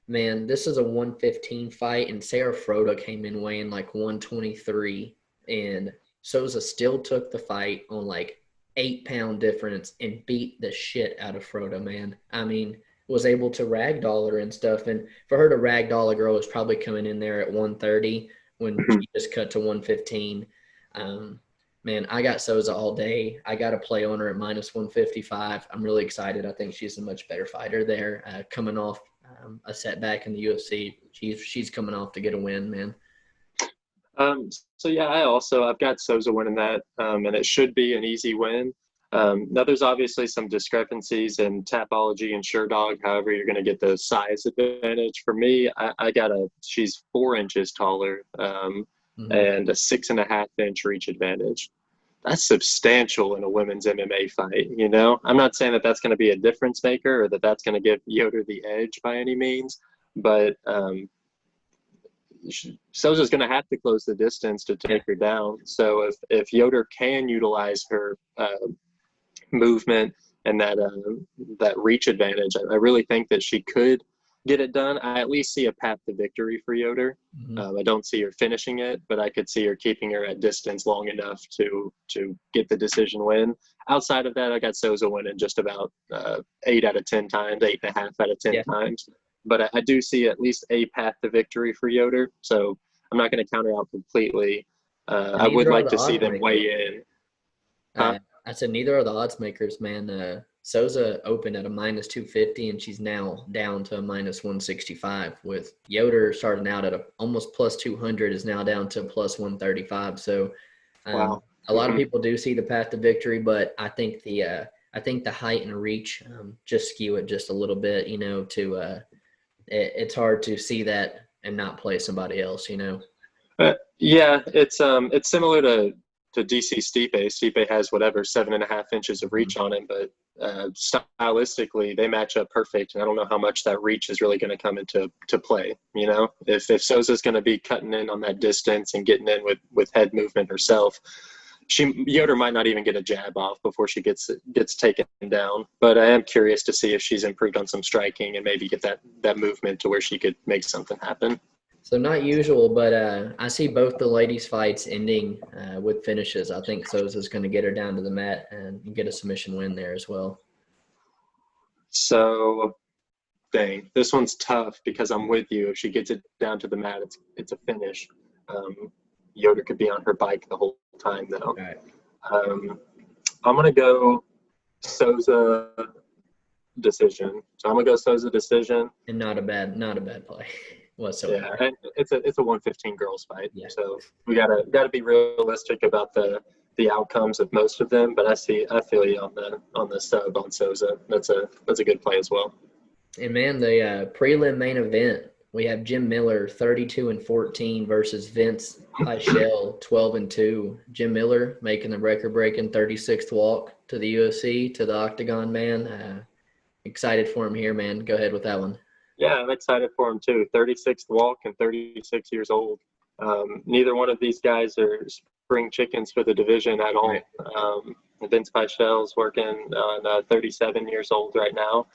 Man, this is a 115 fight, and Sarah Froda came in weighing like 123, and Souza still took the fight on like 8-pound difference and beat the shit out of Froda, man. I mean, was able to ragdoll her and stuff. And for her to ragdoll a girl was probably coming in there at 130 when she just cut to 115. Man, I got Souza all day. I got to play on her at minus 155. I'm really excited. I think she's a much better fighter there, coming off a setback in the UFC. She's coming off to get a win, man. So yeah, I've got Souza winning that, and it should be an easy win. Now there's obviously some discrepancies in Tapology and SureDog. However, you're going to get the size advantage. For me, she's 4 inches taller, and a 6.5-inch reach advantage. That's substantial in a women's MMA fight. I'm not saying that that's going to be a difference maker or that that's going to give Yoder the edge by any means, but Souza's going to have to close the distance to take her down. So if Yoder can utilize her movement and that reach advantage, I really think that she could get it done. I at least see a path to victory for Yoder. I don't see her finishing it, but I could see her keeping her at distance long enough to get the decision win. Outside of that, I got Souza winning just about 8 out of 10 times, 8.5 out of 10 times. But I do see at least a path to victory for Yoder, so I'm not going to counter out completely. I would like to see them weigh in. I said neither are the odds makers, man. Souza opened at a minus 250, and she's now down to a minus 165. With Yoder starting out at almost plus 200, is now down to plus 135. So, wow. A lot of people do see the path to victory, but I think the height and reach just skew it just a little bit. It's hard to see that and not play somebody else. Yeah, it's similar to DC Stipe. Stipe has 7.5 inches of reach on him, but stylistically, they match up perfect. And I don't know how much that reach is really going to come into play. You know, if Souza's going to be cutting in on that distance and getting in with head movement herself, Yoder might not even get a jab off before she gets taken down. But I am curious to see if she's improved on some striking and maybe get that movement to where she could make something happen. So not usual, but I see both the ladies' fights ending with finishes. I think Souza's going to get her down to the mat and get a submission win there as well. So, dang, this one's tough because I'm with you. If she gets it down to the mat, it's a finish. Yoder could be on her bike the whole time, though. All right. I'm going to go Souza decision. So I'm going to go Souza decision. And not a bad play whatsoever. Yeah, and it's a 115 girls fight. Yeah. So we gotta be realistic about the outcomes of most of them. But I feel you on the sub on Souza. That's a good play as well. And man, the prelim main event, we have Jim Miller 32-14 versus Vinc Pichel 12-2. Jim Miller making the record-breaking 36th walk to the UFC, to the octagon, man. Excited for him here, man. Go ahead with that one. Yeah, I'm excited for him too. 36th walk and 36 years old. Neither one of these guys are spring chickens for the division at all. Right. Vinc Pichel's working on 37 years old right now.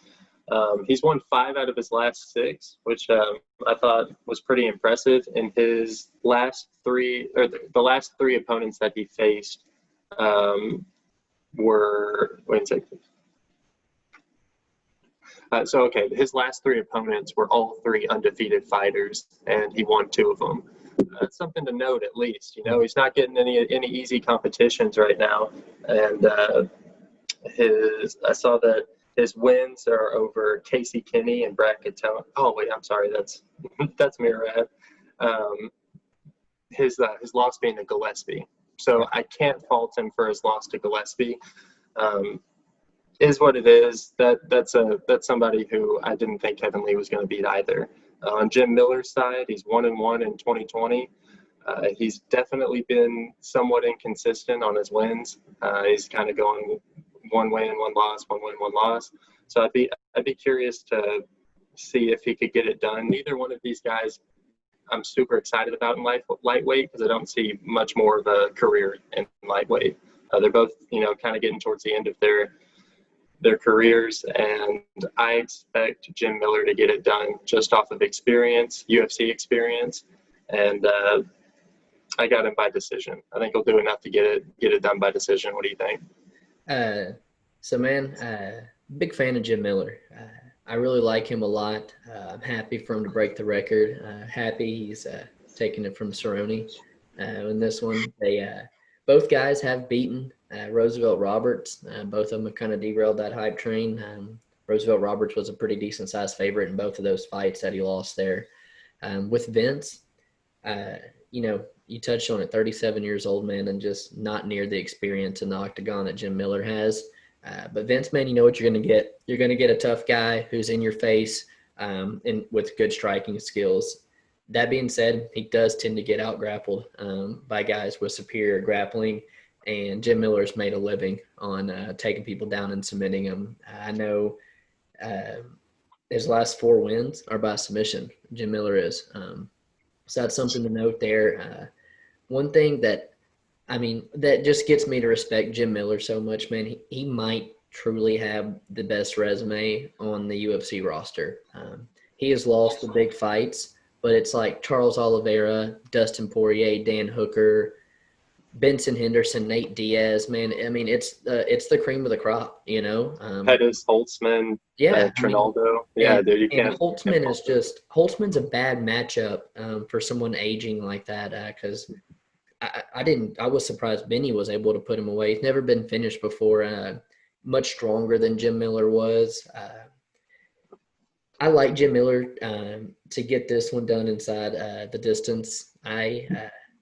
He's won 5 out of his last 6, which I thought was pretty impressive. In his last 3, or the last 3 opponents that he faced were, wait a second. His last 3 opponents were all 3 undefeated fighters, and he won 2 of them. That's something to note, at least. You know, he's not getting any easy competitions right now, and I saw that his wins are over Casey Kinney and Brad Catone. Oh wait, I'm sorry, that's Merab. His loss being to Gillespie, so I can't fault him for his loss to Gillespie. Is what it is. That's somebody who I didn't think Kevin Lee was going to beat either. On Jim Miller's side, he's 1-1 in 2020. He's definitely been somewhat inconsistent on his wins. He's kind of going 1 win, 1 loss, 1 win, 1 loss. So I'd be curious to see if he could get it done. Neither one of these guys I'm super excited about in lightweight because I don't see much more of a career in lightweight. They're both, kind of getting towards the end of their careers, and I expect Jim Miller to get it done just off of experience, UFC experience, and I got him by decision. I think he'll do enough to get it done by decision. What do you think? So man, big fan of Jim Miller. I really like him a lot. I'm happy for him to break the record. Happy he's taking it from Cerrone in this one. They both guys have beaten Roosevelt Roberts. Both of them have kind of derailed that hype train. Roosevelt Roberts was a pretty decent-sized favorite in both of those fights that he lost there. With Vinc, you touched on it, 37 years old, man, and just not near the experience in the octagon that Jim Miller has. But Vinc, man, you know what you're going to get. You're going to get a tough guy who's in your face and with good striking skills. That being said, he does tend to get out-grappled by guys with superior grappling, and Jim Miller's made a living on taking people down and submitting them. I know his last 4 wins are by submission. Jim Miller is. So that's something to note there. One thing that just gets me to respect Jim Miller so much, man, he might truly have the best resume on the UFC roster. He has lost the big fights, but it's like Charles Oliveira, Dustin Poirier, Dan Hooker, Benson Henderson, Nate Diaz, man. I mean, it's the cream of the crop, Pettis, Holtzman, Trinaldo. Dude, you can't. Holtzman's a bad matchup for someone aging like that because I was surprised Benny was able to put him away. He's never been finished before. Much stronger than Jim Miller was. I like Jim Miller to get this one done inside the distance. I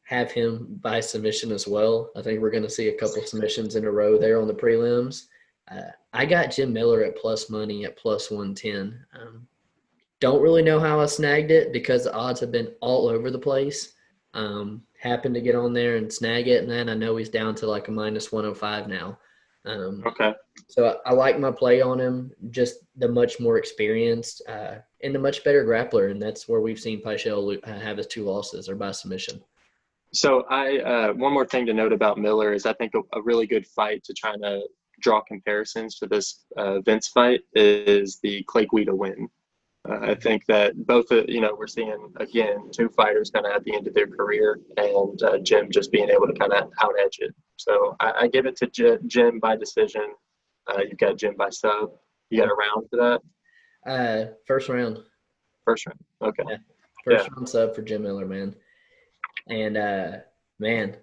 have him by submission as well. I think we're going to see a couple submissions in a row there on the prelims. I got Jim Miller at plus money at plus 110. Don't really know how I snagged it because the odds have been all over the place. Happened to get on there and snag it, and then I know he's down to like a minus 105 now. Okay. So I like my play on him, just the much more experienced and the much better grappler, and that's where we've seen Pichel have his 2 losses or by submission. So one more thing to note about Miller is I think a really good fight to try to draw comparisons to this Vinc fight is the Clay Guida win. I think that both, we're seeing, again, 2 fighters kind of at the end of their career, and Jim just being able to kind of out-edge it. So I give it to Jim by decision. You've got Jim by sub. You got a round for that? First round. First round. Okay. Yeah. First round sub for Jim Miller, man. And, man,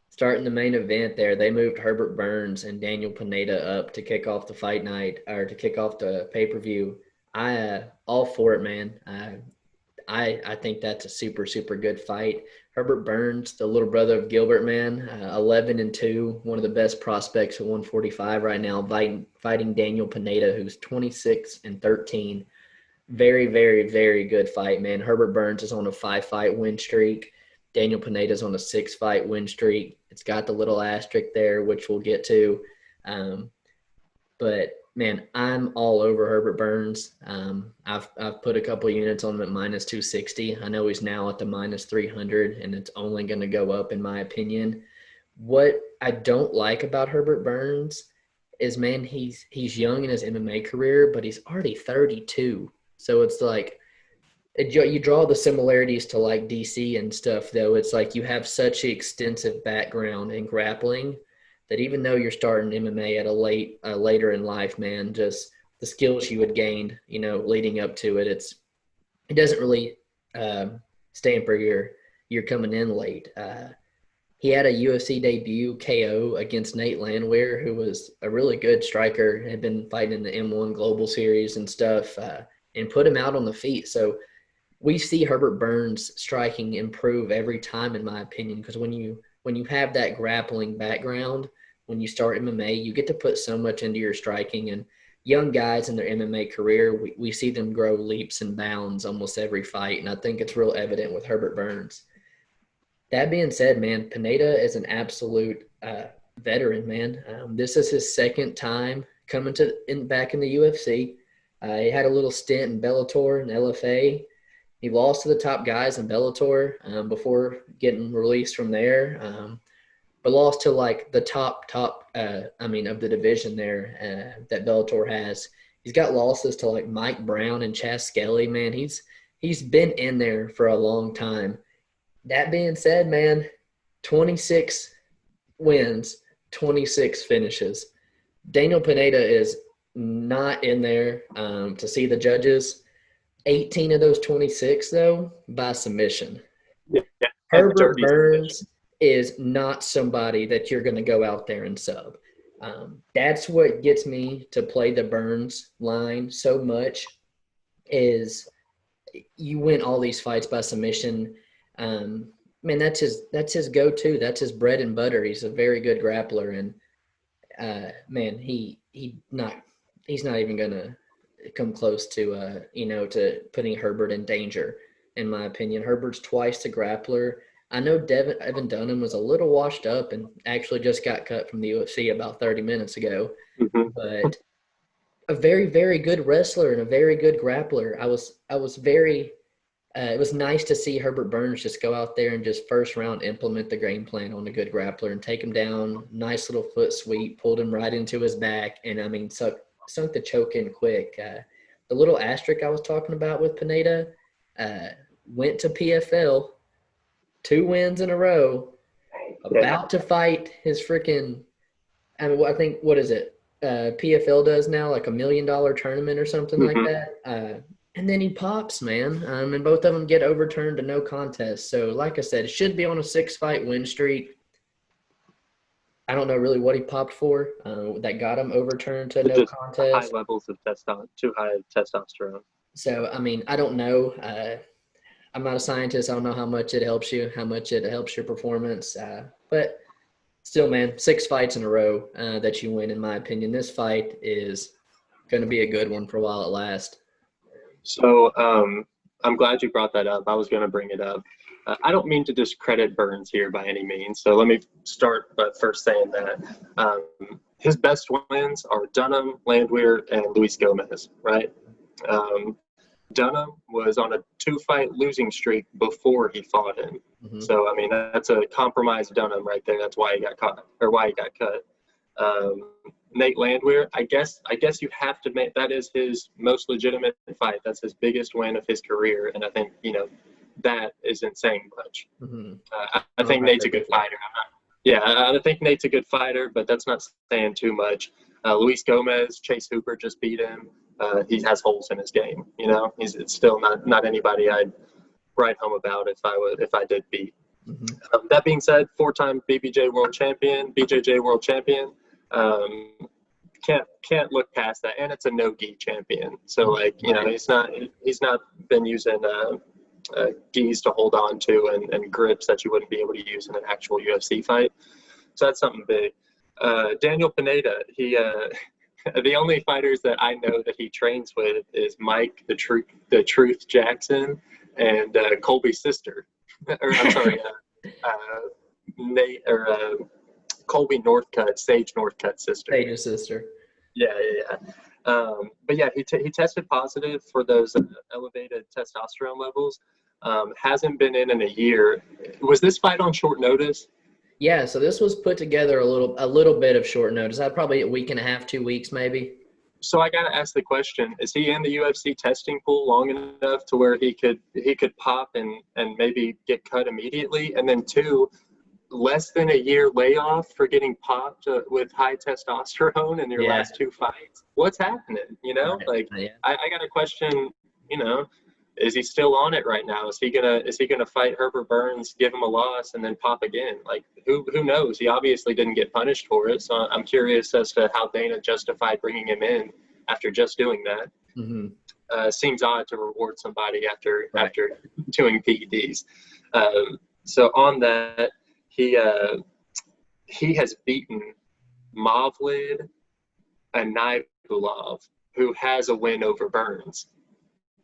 starting the main event there, they moved Herbert Burns and Daniel Pineda up to kick off the fight night or to kick off the pay-per-view. All for it, man. I think that's a super, super good fight. Herbert Burns, the little brother of Gilbert, man, 11-2, one of the best prospects at 145 right now, fighting Daniel Pineda, who's 26-13. Very, very, very good fight, man. Herbert Burns is on a 5-fight win streak. Daniel Pineda's on a 6-fight win streak. It's got the little asterisk there, which we'll get to. But man, I'm all over Herbert Burns. I've put a couple units on him at minus 260. I know he's now at the minus 300, and it's only going to go up in my opinion. What I don't like about Herbert Burns is, man, he's young in his MMA career, but he's already 32. So it's like you draw the similarities to like DC and stuff, though. It's like you have such an extensive background in grappling that even though you're starting MMA at a later in life, man, just the skills you had gained, leading up to it, it doesn't really stand for you're coming in late. He had a UFC debut KO against Nate Landwehr, who was a really good striker, had been fighting in the M1 Global Series and stuff, and put him out on the feet. So we see Herbert Burns striking improve every time, in my opinion, because when you have that grappling background, when you start MMA, you get to put so much into your striking. And young guys in their MMA career, we see them grow leaps and bounds almost every fight, and I think it's real evident with Herbert Burns. That being said, man, Pineda is an absolute veteran, man. This is his second time coming back in the UFC. He had a little stint in Bellator and LFA. He lost to the top guys in Bellator before getting released from there, but lost to like the top of the division there that Bellator has. He's got losses to like Mike Brown and Chas Skelly, man. He's been in there for a long time. That being said, man, 26 wins, 26 finishes. Daniel Pineda is not in there to see the judges. 18 of those 26, though, by submission. Yeah. Herbert Burns is not somebody that you're going to go out there and sub. That's what gets me to play the Burns line so much is you win all these fights by submission. Man, that's his go-to. That's his bread and butter. He's a very good grappler, and man, he's not even gonna come close to to putting Herbert in danger. In my opinion, Herbert's twice the grappler. I know Evan Dunham was a little washed up and actually just got cut from the UFC about 30 minutes ago, but a very, very good wrestler and a very good grappler. I was very. It was nice to see Herbert Burns just go out there and just first round implement the game plan on a good grappler and take him down. Nice little foot sweep, pulled him right into his back, and I mean sunk the choke in quick. The little asterisk I was talking about with Pineda went to PFL, 2 wins in a row, about to fight his freaking. I think what is it? PFL does now like $1 million tournament or something like that. And then he pops, man, and both of them get overturned to no contest. So, like I said, it should be on a 6-fight win streak. I don't know really what he popped for that got him overturned to no contest. High levels of too high testosterone. So, I mean, I don't know. I'm not a scientist. I don't know how much it helps you, how much it helps your performance. But still, man, 6 fights in a row that you win, in my opinion. This fight is going to be a good one for a while it lasts. So I'm glad you brought that up. I was going to bring it up. I don't mean to discredit Burns here by any means. So let me start by first saying that his best wins are Dunham, Landwehr, and Luis Gomez, right? Dunham was on a 2-fight losing streak before he fought him. Mm-hmm. So, I mean, that's a compromised Dunham right there. That's why he got caught, or why he got cut. Nate Landwehr, I guess you have to make that is his most legitimate fight. That's his biggest win of his career, and I think that isn't saying much. Mm-hmm. I think Nate's a good fighter. I think Nate's a good fighter, but that's not saying too much. Luis Gomez, Chase Hooper just beat him. He has holes in his game. It's still not anybody I'd write home about if I did beat. Mm-hmm. That being said, 4-time BJJ world champion. Can't look past that, and it's a no-gi champion. So he's not been using gis to hold on to and grips that you wouldn't be able to use in an actual UFC fight. So that's something big. Daniel Pineda, he the only fighters that I know that he trains with is Mike the Truth Jackson and Colby's sister, or I'm sorry, Nate or Colby Northcutt, Sage Northcutt's sister. Sage's sister. Yeah. But yeah, he tested positive for those elevated testosterone levels. Hasn't been in a year. Was this fight on short notice? Yeah, so this was put together a little bit of short notice. Probably a week and a half, 2 weeks maybe. So I got to ask the question: is he in the UFC testing pool long enough to where he could pop and maybe get cut immediately? And then 2, less than a year layoff for getting popped with high testosterone in your last 2 fights? What's happening? I got a question. Is he still on it right now? Is he gonna fight Herbert Burns, give him a loss, and then pop again? Like who knows? He obviously didn't get punished for it, so I'm curious as to how Dana justified bringing him in after just doing that. Mm-hmm. Seems odd to reward somebody after doing PEDs. So on that, he has beaten Mavlid and Naibulov, who has a win over Burns.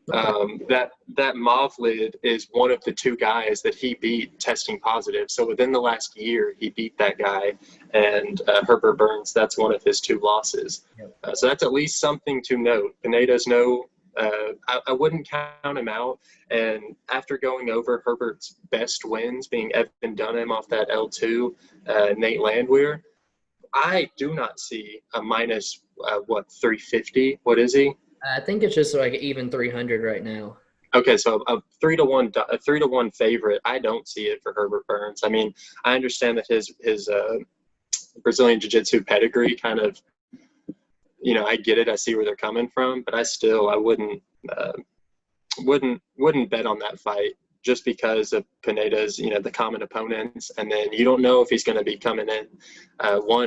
That Mavlid is one of the 2 guys that he beat testing positive. So within the last year, he beat that guy, and Herbert Burns, that's one of his 2 losses. Yep. So that's at least something to note. Pineda's I wouldn't count him out. And after going over Herbert's best wins, being Evan Dunham off that L2, Nate Landwehr, I do not see a minus 350. What is he? I think it's just like even 300 right now. Okay, so a 3-1 favorite. I don't see it for Herbert Burns. I mean, I understand that his Brazilian Jiu-Jitsu pedigree kind of, I get it. I see where they're coming from, but I wouldn't bet on that fight just because of Pineda's, the common opponents, and then you don't know if he's going to be coming in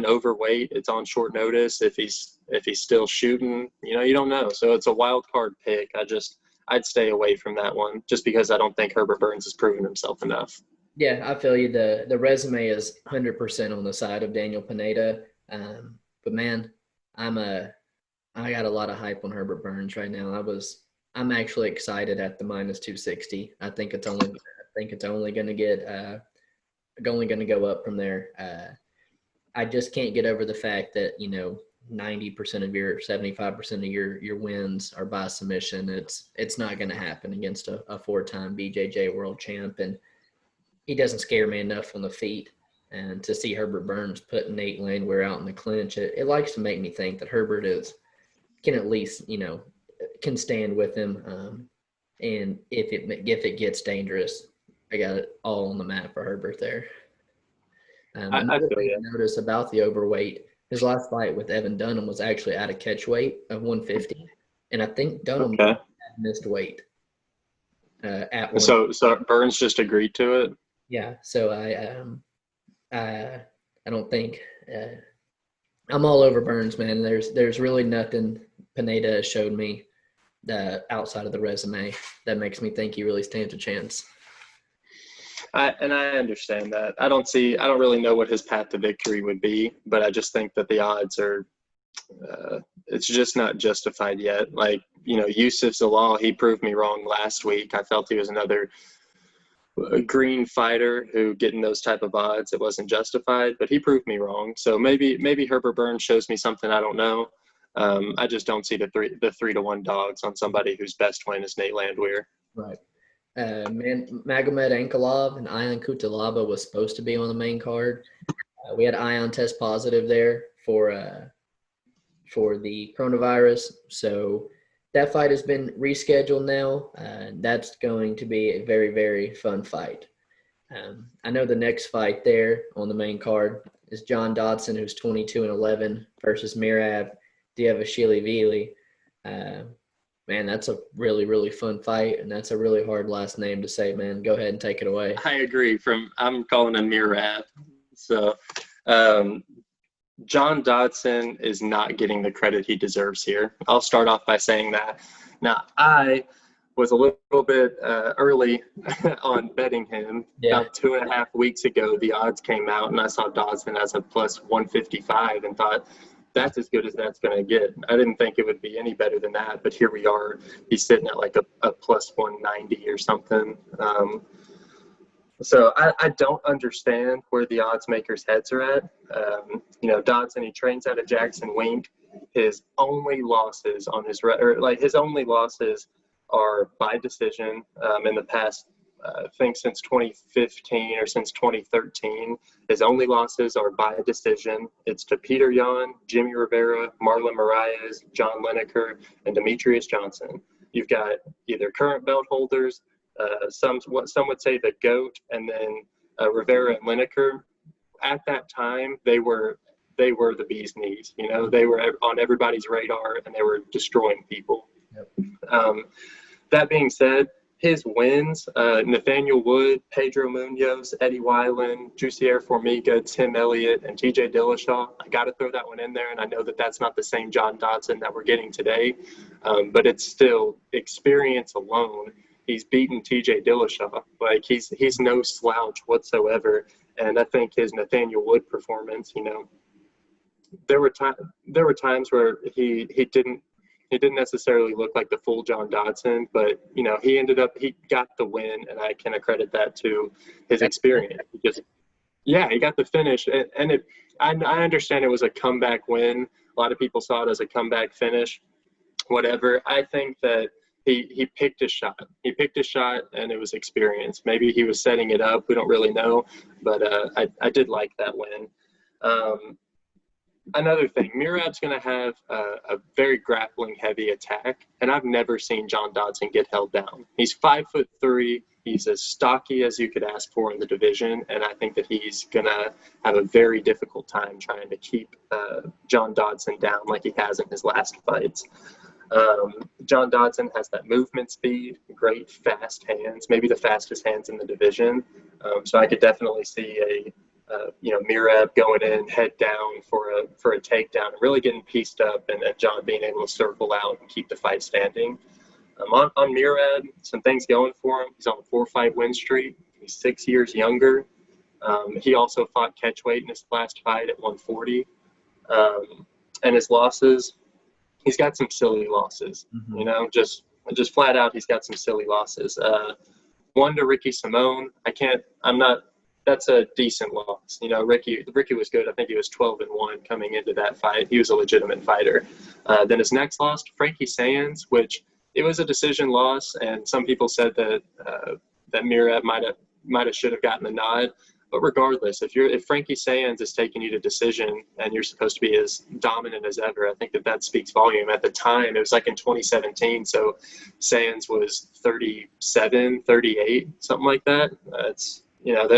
overweight. It's on short notice. If he's still shooting, you don't know. So it's a wild card pick. I'd stay away from that one just because I don't think Herbert Burns has proven himself enough. Yeah, I feel you. The resume is 100% on the side of Daniel Pineda. But man, I got a lot of hype on Herbert Burns right now. I'm actually excited at the minus 260. I think it's only going to go up from there. I just can't get over the fact that 90% of 75% of your wins are by submission. It's not going to happen against a 4-time BJJ world champ, and he doesn't scare me enough on the feet. And to see Herbert Burns put Nate Landwehr out in the clinch, it likes to make me think that Herbert can at least can stand with him. And if it gets dangerous, I got it all on the map for Herbert there. Another thing I noticed about the overweight, his last fight with Evan Dunham was actually out of catch weight of 150, and I think Dunham had missed weight at 150. So Burns just agreed to it. Yeah. So I don't think I'm all over Burns, man. There's really nothing Pineda has showed me outside of the resume that makes me think he really stands a chance. I understand that. I don't really know what his path to victory would be, but I just think that the odds are, it's just not justified yet. Like, Yusuf Zalal, he proved me wrong last week. I felt he was a green fighter who getting those type of odds, it wasn't justified, but he proved me wrong. So maybe Herbert Burns shows me something I don't know. I just don't see the 3-1 dogs on somebody whose best win is Nate Landwehr. Right. Magomed Ankalaev and Ion Kutalaba was supposed to be on the main card. We had Ion test positive there for the coronavirus, so that fight has been rescheduled now. That's going to be a very, very fun fight. I know the next fight there on the main card is John Dodson, who's 22-11, versus Merab Dvalishvilli. Man, that's a really, really fun fight, and that's a really hard last name to say, man. Go ahead and take it away. I agree. I'm calling him Merab. So John Dodson is not getting the credit he deserves here. I'll start off by saying that. Now, I was a little bit early on betting him. Yeah. About 2.5 weeks ago, the odds came out, and I saw Dodson as a plus 155 and thought, that's as good as that's going to get. I didn't think it would be any better than that, but here we are. He's sitting at like a plus 190 or something. So I don't understand where the odds makers' heads are at. Dodson, he trains out of Jackson Wink. His only losses on his his only losses are by decision in the past. I think since 2015 or since 2013, his only losses are by decision. It's to Peter Yan, Jimmy Rivera, Marlon Moraes, John Lineker, and Demetrius Johnson. You've got either current belt holders, some would say the GOAT, and then Rivera and Lineker. At that time, they were the bee's knees. They were on everybody's radar, and they were destroying people. Yep. That being said, his wins, Nathaniel Wood, Pedro Munoz, Eddie Weiland, Jussier Formiga, Tim Elliott, and TJ Dillashaw. I got to throw that one in there, and I know that that's not the same John Dodson that we're getting today, but it's still experience alone. He's beaten TJ Dillashaw. Like, he's no slouch whatsoever, and I think his Nathaniel Wood performance, there were times where he didn't necessarily look like the full John Dodson, but he got the win, and I can accredit that to his experience. He got the finish, and I understand it was a comeback win. A lot of people saw it as a comeback finish. Whatever. I think that he picked his shot. He picked his shot, and it was experience. Maybe he was setting it up. We don't really know, but I did like that win. Another thing, Merab's going to have a very grappling-heavy attack, and I've never seen John Dodson get held down. He's 5'3". He's as stocky as you could ask for in the division, and I think that he's going to have a very difficult time trying to keep John Dodson down like he has in his last fights. John Dodson has that movement speed, great fast hands, maybe the fastest hands in the division. So I could definitely see Merab going in head down for a takedown and really getting pieced up, and John being able to circle out and keep the fight standing. On Merab, some things going for him. He's on a 4-fight win streak. He's 6 years younger. He also fought catchweight in his last fight at 140. And his losses, he's got some silly losses. Mm-hmm. Just flat out, he's got some silly losses. One to Ricky Simone. That's a decent loss. Ricky was good. I think he was 12-1 coming into that fight. He was a legitimate fighter. Then his next loss, Frankie Sands, which it was a decision loss, and some people said that Merab might have should have gotten the nod. But regardless, if Frankie Sands is taking you to decision and you're supposed to be as dominant as ever, I think that speaks volume. At the time, it was like in 2017, so Sands was 37, 38, something like that.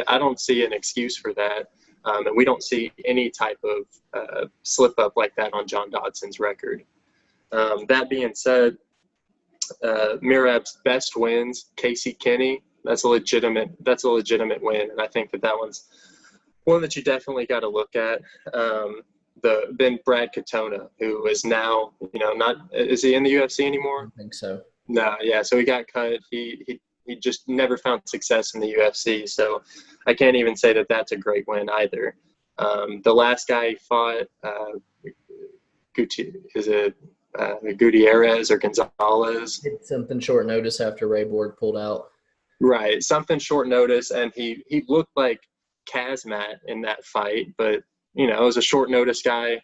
I don't see an excuse for that, and we don't see any type of slip up like that on John Dodson's record. That being said, Merab's best wins, Casey Kenny. That's a legitimate win, and I think that one's one that you definitely got to look at. Then Brad Katona, who is now is he in the UFC anymore? I think so. No, yeah. So he got cut. He just never found success in the UFC, so I can't even say that that's a great win either. The last guy he fought, Gutierrez or Gonzalez? Did something short notice after Ray Borg pulled out. Right, something short notice, and he looked like Kazmat in that fight, but it was a short notice guy.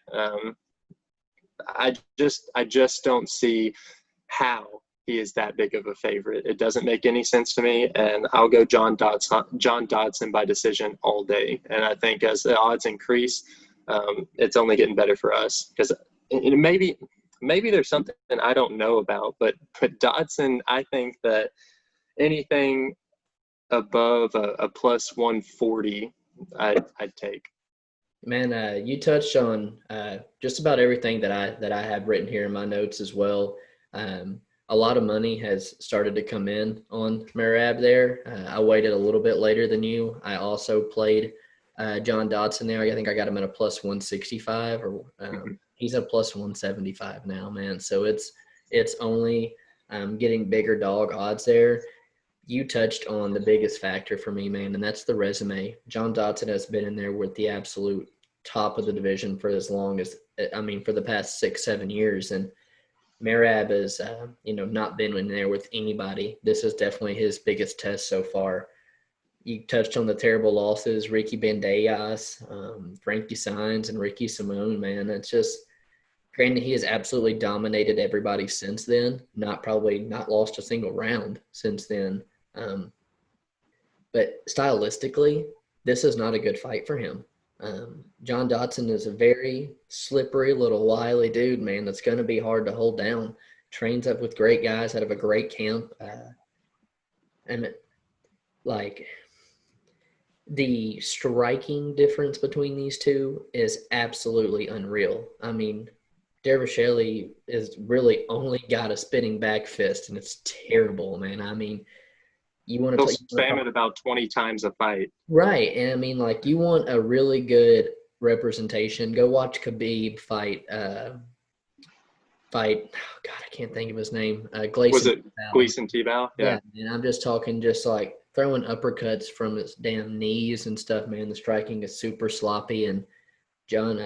I just don't see how he is that big of a favorite. It doesn't make any sense to me, and I'll go John Dodson by decision all day. And I think as the odds increase, it's only getting better for us because maybe there's something I don't know about, but Dodson, I think that anything above a plus 140, I'd take. Man, you touched on just about everything that I have written here in my notes as well. A lot of money has started to come in on Merab there. I waited a little bit later than you. I also played John Dodson there. I think I got him at a plus 165, or he's a plus 175 now, man. So it's only getting bigger dog odds there. You touched on the biggest factor for me, man, and that's the resume. John Dodson has been in there with the absolute top of the division for as long as, for the past 6-7 years. And Merab has, not been in there with anybody. This is definitely his biggest test so far. You touched on the terrible losses, Ricky Bandejas, Frankie Saenz, and Ricky Simone, man. It's just, granted, he has absolutely dominated everybody since then, not lost a single round since then. But stylistically, this is not a good fight for him. John Dodson is a very slippery little wily dude, man, that's going to be hard to hold down. Trains up with great guys out of a great camp. The striking difference between these two is absolutely unreal. Dvalishvilli is really only got a spinning back fist, and it's terrible, man. You want to spam it about 20 times a fight. Right. And you want a really good representation. Go watch Khabib fight. Oh God, I can't think of his name. Was it Gleason Tebow? Yeah. And I'm just talking throwing uppercuts from his damn knees and stuff, man. The striking is super sloppy, and John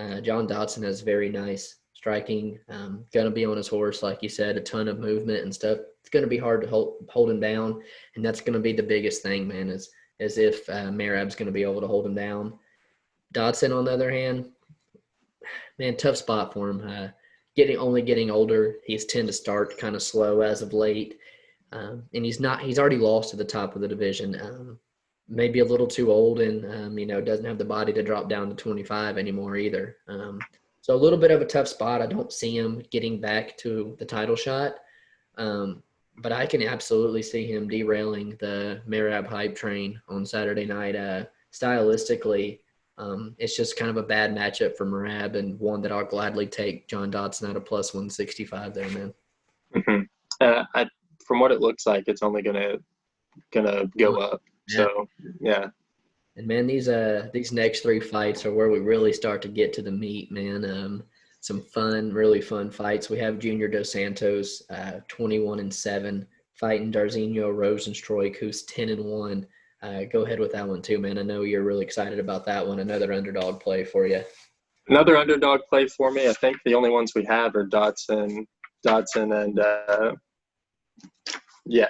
Dodson has very nice striking. Going to be on his horse, like you said, a ton of movement and stuff. It's going to be hard to hold him down, and that's going to be the biggest thing, man, is if Merab's going to be able to hold him down. Dodson, on the other hand, man, tough spot for him. Getting older. He's tend to start kind of slow as of late, and he's already lost to the top of the division. Maybe a little too old, and doesn't have the body to drop down to 25 anymore either. So a little bit of a tough spot. I don't see him getting back to the title shot. But I can absolutely see him derailing the Merab hype train on Saturday night. Stylistically, it's just kind of a bad matchup for Merab, and one that I'll gladly take John Dodson at a plus 165 there, man. Mm-hmm. From what it looks like, it's only gonna go up. Yeah. So yeah. And man, these next three fights are where we really start to get to the meat, man. Some really fun fights. We have Junior Dos Santos, 21-7, fighting Jairzinho Rosenstruik, who's 10-1. Go ahead with that one too, man. I know you're really excited about that one. Another underdog play for you. Another underdog play for me. I think the only ones we have are Dodson, and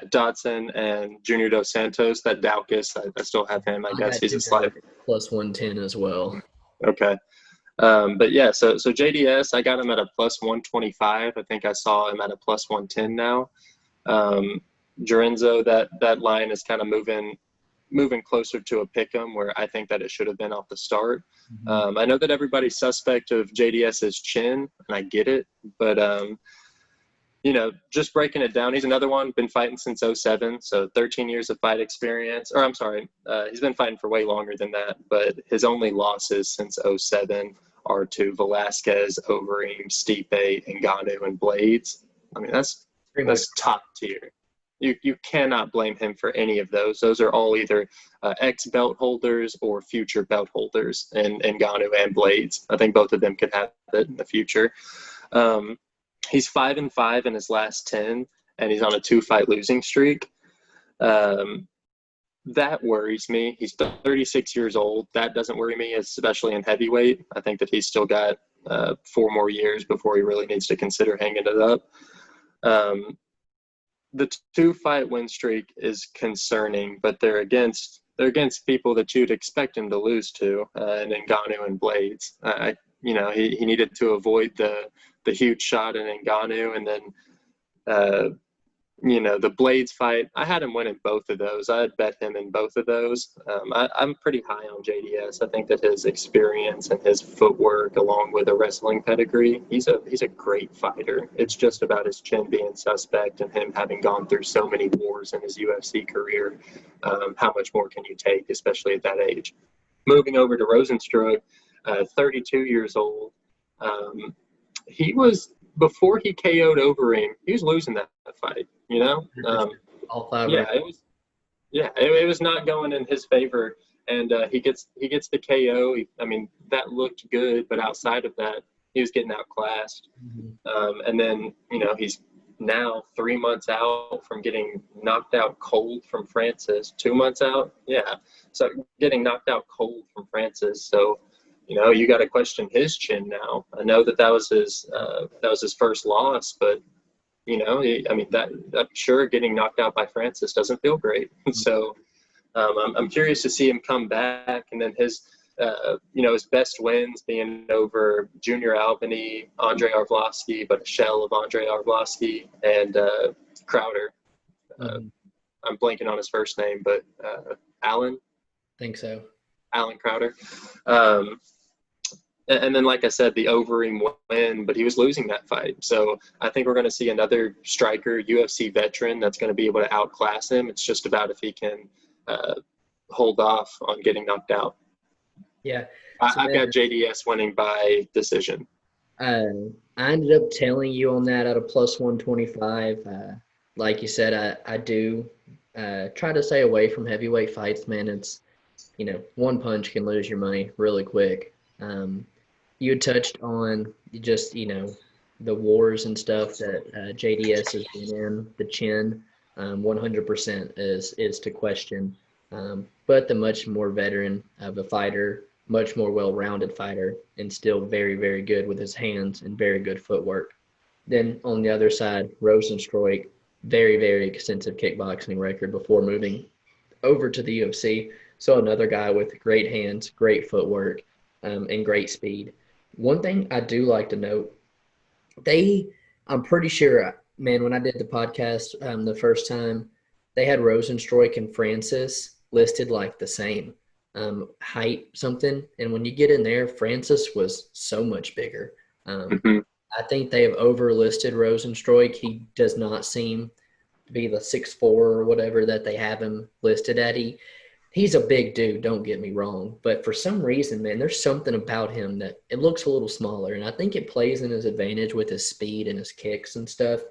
Dodson and Junior Dos Santos. That Daukaus, I still have him. I guess he's a slight plus 110 as well. Okay. But yeah, so JDS, I got him at a plus 125. I think I saw him at a plus 110 now. Jairzinho, that line is kind of moving closer to a pick'em, where I think that it should have been off the start. Mm-hmm. I know that everybody's suspect of JDS's chin, and I get it, but just breaking it down, he's another one, been fighting since 2007, so 13 years of fight experience. Or I'm sorry, he's been fighting for way longer than that, but his only losses since 2007 are to Velasquez, Overeem, Stipe, Ngannou, and Blades. That's top tier. You cannot blame him for any of those. Those are all either ex-belt holders or future belt holders, and Ngannou and Blades. I think both of them could have it in the future. He's 5-5 in his last 10, and he's on a 2-fight losing streak. That worries me. He's 36 years old. That doesn't worry me, especially in heavyweight. I think that he's still got 4 more years before he really needs to consider hanging it up. the 2-fight win streak is concerning, but they're against people that you'd expect him to lose to, and Ngannou and Blades. He needed to avoid the huge shot in Ngannou, and then the Blades fight, I had him winning both of those. I had bet him in both of those. I'm pretty high on JDS. I think that his experience and his footwork, along with a wrestling pedigree, he's a great fighter. It's just about his chin being suspect and him having gone through so many wars in his UFC career. How much more can you take, especially at that age? Moving over to Rosenstruck, 32 years old. He was, before he KO'd Overeem, he was losing that fight, All five. Yeah, it was not going in his favor, and he gets the KO. That looked good, but outside of that, he was getting outclassed. And then, he's now 3 months out from getting knocked out cold from Francis. 2 months out, so getting knocked out cold from Francis. So, you got to question his chin now. I know that was his first loss, but I'm sure getting knocked out by Francis doesn't feel great. So I'm curious to see him come back, and then his best wins being over Junior Albany, Andre Arlovsky, but a shell of Andre Arlovsky, and Crowder. I'm blanking on his first name, but Alan. I think so. Alan Crowder. And then, like I said, the Overeem win, but he was losing that fight. So I think we're going to see another striker, UFC veteran, that's going to be able to outclass him. It's just about if he can hold off on getting knocked out. Yeah. I've got JDS winning by decision. I ended up telling you on that at a plus 125. Like you said, I do try to stay away from heavyweight fights, man. It's, one punch can lose your money really quick. You had touched on just, the wars and stuff that JDS has been in. The chin, 100% is to question. But the much more veteran of a fighter, much more well-rounded fighter, and still very, very good with his hands and very good footwork. Then on the other side, Rosenstruck, very, very extensive kickboxing record before moving over to the UFC. So another guy with great hands, great footwork, and great speed. One thing I do like to note, I'm pretty sure, man, when I did the podcast the first time, they had Rosenstruck and Francis listed like the same height something. And when you get in there, Francis was so much bigger. I think they have overlisted Rosenstruck. He does not seem to be the 6'4" or whatever that they have him listed at. He's a big dude, don't get me wrong. But for some reason, man, there's something about him that it looks a little smaller. And I think it plays in his advantage with his speed and his kicks and stuff.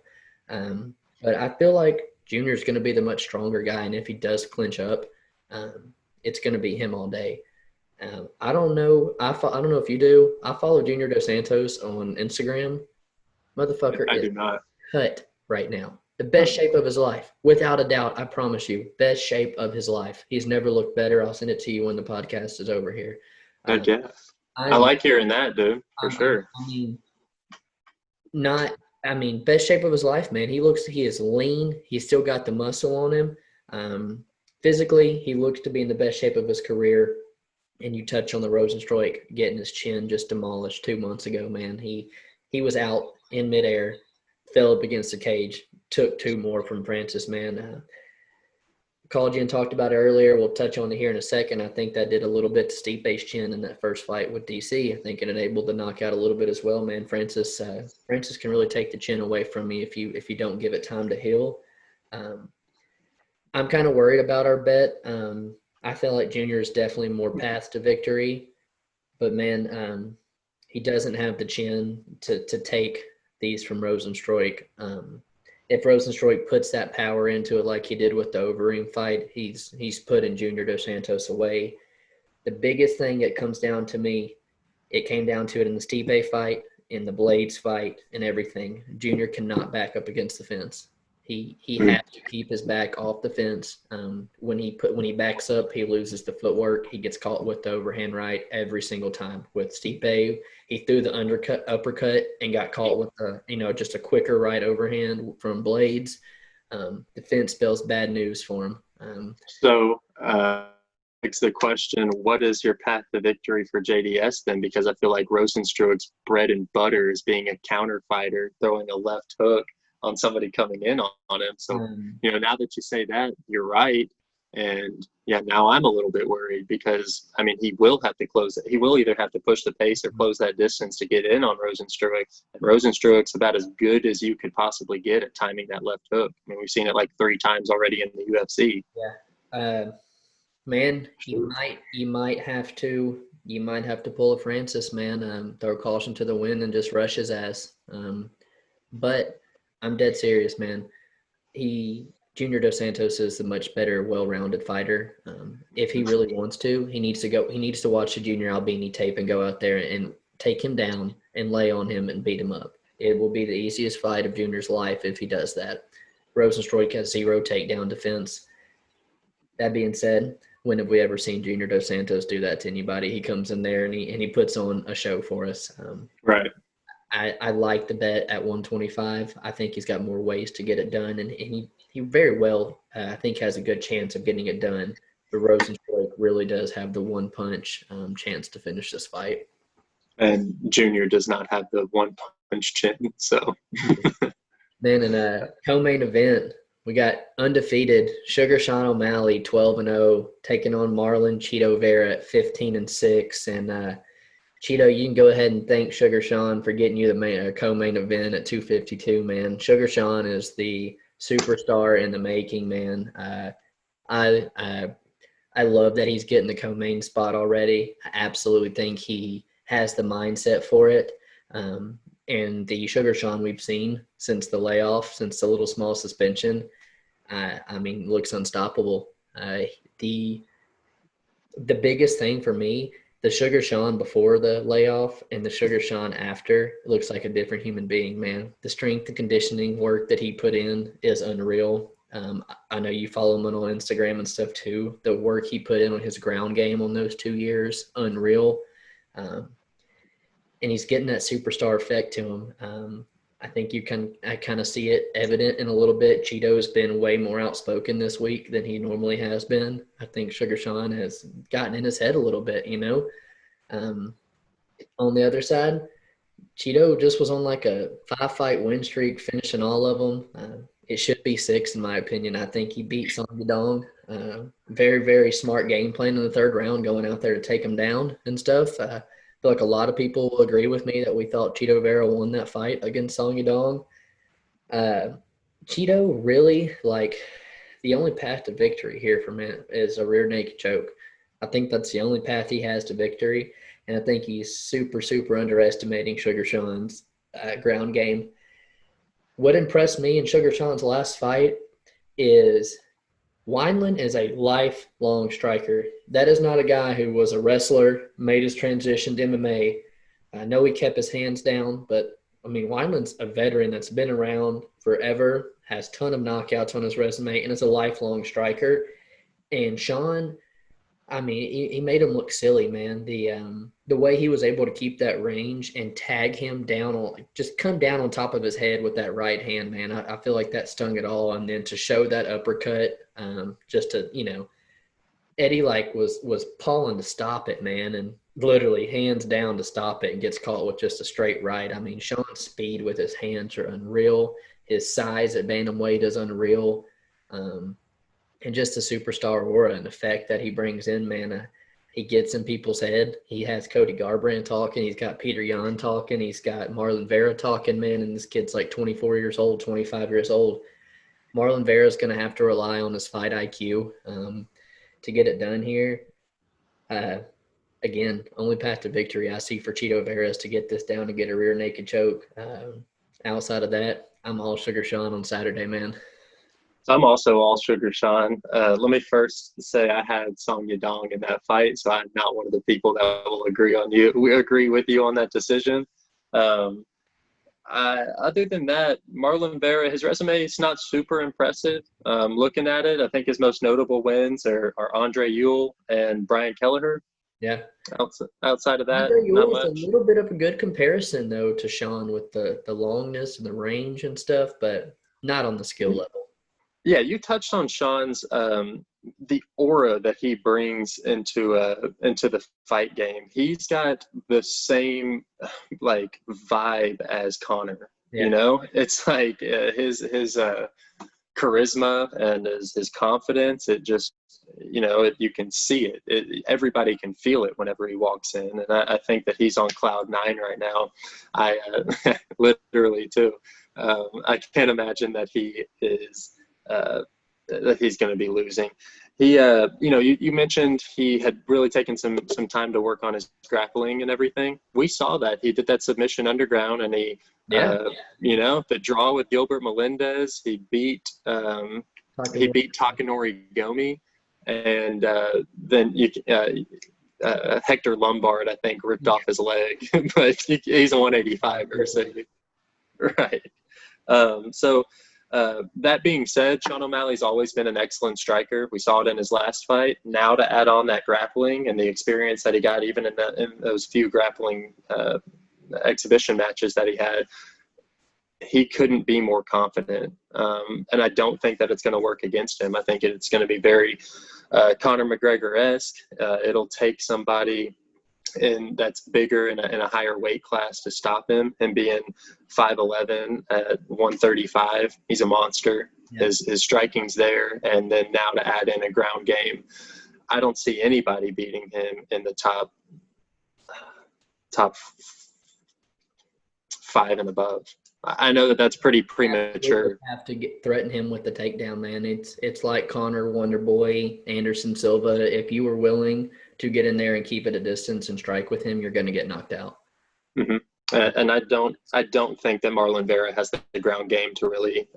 But I feel like Junior's going to be the much stronger guy. And if he does clinch up, it's going to be him all day. I don't know. I don't know if you do. I follow Junior Dos Santos on Instagram. Motherfucker do not. Cut right now. The best shape of his life, without a doubt. I promise you, best shape of his life. He's never looked better. I'll send it to you when the podcast is over here. I like hearing that, dude. For sure. Best shape of his life, man. He is lean. He's still got the muscle on him. Physically, he looks to be in the best shape of his career. And you touch on the Rosenstruck getting his chin just demolished 2 months ago, man. He was out in midair, fell up against the cage, took 2 more from Francis, man. Called you and talked about it earlier. We'll touch on it here in a second. I think that did a little bit to Stipe's chin in that first fight with DC. I think it enabled the knockout a little bit as well, man. Francis can really take the chin away from me if you don't give it time to heal. I'm kind of worried about our bet. I feel like Junior is definitely more path to victory, but man, he doesn't have the chin to take these from Rosenstruck. If Rosenstruck puts that power into it like he did with the Overeem fight, he's putting Junior Dos Santos away. The biggest thing it comes down to me, it came down to it in the Stipe fight, in the Blades fight, and everything. Junior cannot back up against the fence. He has to keep his back off the fence. When he backs up, he loses the footwork. He gets caught with the overhand right every single time. With Stipe, he threw the uppercut and got caught with just a quicker right overhand from Blades. defense spells bad news for him. So, begs the question, what is your path to victory for JDS then? Because I feel like Rosenstruik's bread and butter is being a counter fighter, throwing a left hook on somebody coming in on him. So, now that you say that, you're right. And yeah, now I'm a little bit worried because, I mean, he will have to close it. He will either have to push the pace or close that distance to get in on Rosenstruik. And Rosenstruik's about as good as you could possibly get at timing that left hook. I mean, we've seen it like 3 times already in the UFC. Yeah. Man, you might have to pull a Francis, man. Throw caution to the wind and just rush his ass. But I'm dead serious, man. Junior Dos Santos is a much better, well-rounded fighter. If he really wants to, he needs to watch the Junior Albini tape and go out there and take him down and lay on him and beat him up. It will be the easiest fight of Junior's life if he does that. Rosenstruik has 0 takedown defense. That being said, when have we ever seen Junior Dos Santos do that to anybody? He comes in there and he puts on a show for us. Right. I like the bet at 125. I think he's got more ways to get it done, and he very well, I think, has a good chance of getting it done. But Rosenstruik really does have the one punch chance to finish this fight. And Junior does not have the one punch chin. So then in a co-main event, we got undefeated Sugar Sean O'Malley 12-0 taking on Marlon Cheeto Vera at 15-6, and Cheeto, you can go ahead and thank Sugar Sean for getting you the co-main event at 252, man. Sugar Sean is the superstar in the making, man. I love that he's getting the co-main spot already. I absolutely think he has the mindset for it. And the Sugar Sean we've seen since the layoff, since the little small suspension, I mean, looks unstoppable. The biggest thing for me, the Sugar Sean before the layoff and the Sugar Sean after looks like a different human being, man. The strength and conditioning work that he put in is unreal. I know you follow him on Instagram and stuff too. The work he put in on his ground game on those 2 years, unreal. And he's getting that superstar effect to him. I think I kind of see it evident in a little bit. Cheeto's been way more outspoken this week than he normally has been. I think Sugar Sean has gotten in his head a little bit, On the other side, Cheeto just was on like a 5-fight win streak, finishing all of them. It should be 6, in my opinion. I think he beat Song Yadong. Very, very smart game plan in the 3rd round, going out there to take him down and stuff. I feel like a lot of people will agree with me that we thought Cheeto Vera won that fight against Song Yadong. Cheeto really, the only path to victory here for me is a rear naked choke. I think that's the only path he has to victory, and I think he's super, super underestimating Sugar Sean's ground game. What impressed me in Sugar Sean's last fight is Wineland is a lifelong striker. That is not a guy who was a wrestler, made his transition to MMA. I know he kept his hands down, but, I mean, Wineland's a veteran that's been around forever, has a ton of knockouts on his resume, and is a lifelong striker. And Sean, I mean, he made him look silly, man. The way he was able to keep that range and tag him down just come down on top of his head with that right hand, man. I feel like that stung it all. And then to show that uppercut, just to, Eddie was pawing to stop it, man, and literally hands down to stop it and gets caught with just a straight right. I mean, Sean's speed with his hands are unreal. His size at bantamweight is unreal. And just the superstar aura and effect that he brings in, man. He gets in people's head. He has Cody Garbrandt talking. He's got Peter Yan talking. He's got Marlon Vera talking, man. And this kid's like 24 years old, 25 years old. Marlon Vera's going to have to rely on his fight IQ to get it done here. Again, only path to victory I see for Cheeto Vera is to get this down and get a rear naked choke. Outside of that, I'm all Sugar Sean on Saturday, man. So I'm also all Sugar Sean. Let me first say I had Song Yadong in that fight, so I'm not one of the people that will agree with you on that decision. Other than that, Marlon Vera, his resume is not super impressive. Looking at it, I think his most notable wins are Andre Ewell and Brian Kelleher. Yeah. Outside of that, Andre not Ewell's much. A little bit of a good comparison, though, to Sean with the longness and the range and stuff, but not on the skill level. Yeah, you touched on Sean's the aura that he brings into the fight game. He's got the same like vibe as Connor. You Yeah. know, it's like his charisma and his confidence. It just, you can see it. Everybody can feel it whenever he walks in, and I think that he's on cloud nine right now. I literally too. I can't imagine that he is that he's going to be losing. He, you mentioned he had really taken some time to work on his grappling and everything. We saw that he did that submission underground, and Yeah. the draw with Gilbert Melendez. He beat Takanori Gomi, and then Hector Lombard, I think, ripped off his leg, but he's a 185er, so right. That being said, Sean O'Malley's always been an excellent striker. We saw it in his last fight. Now to add on that grappling and the experience that he got even in those few grappling exhibition matches that he had, he couldn't be more confident. And I don't think that it's going to work against him. I think it's going to be very Conor McGregor-esque. It'll take somebody that's bigger in a higher weight class to stop him, and being 5'11" at 135, he's a monster. Yeah. His striking's there, and then now to add in a ground game, I don't see anybody beating him in the top 5 and above. I know that's pretty premature. You have to threaten him with the takedown, man. It's like Connor, Wonderboy, Anderson Silva. If you were willing to get in there and keep it a distance and strike with him, you're going to get knocked out. Mm-hmm. And I don't think that Marlon Vera has the ground game to really